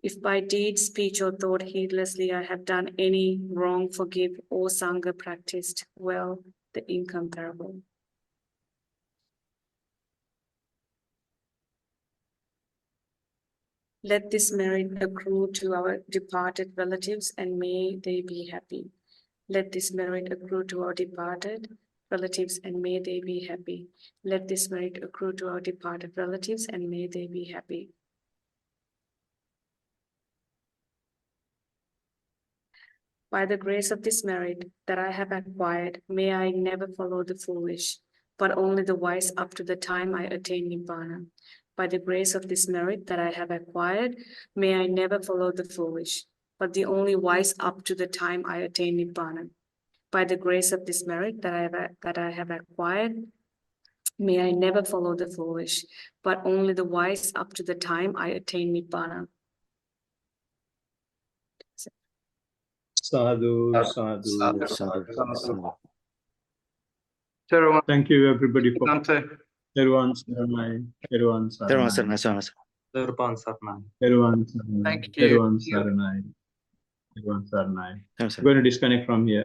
If by deed, speech, or thought, heedlessly I have done any wrong, forgive, O Sangha practiced well, the incomparable. Let this merit accrue to our departed relatives and may they be happy. Let this merit accrue to our departed relatives and may they be happy. Let this merit accrue to our departed relatives and may they be happy. By the grace of this merit that I have acquired, may I never follow the foolish, but only the wise up to the time I attain Nibbana. By the grace of this merit that I have acquired, may I never follow the foolish, but the only wise up to the time I attain Nibbana. By the grace of this merit that I have acquired, may I never follow the foolish, but only the wise up to the time I attain Nibbana. sadhu, sadhu. Everyone, Thank you everybody for Bante. everyone's saranai, everyone's saranai, Durban Sarnai. Thank you. everyone's saranai, everyone's saranai. I'm going to disconnect from here.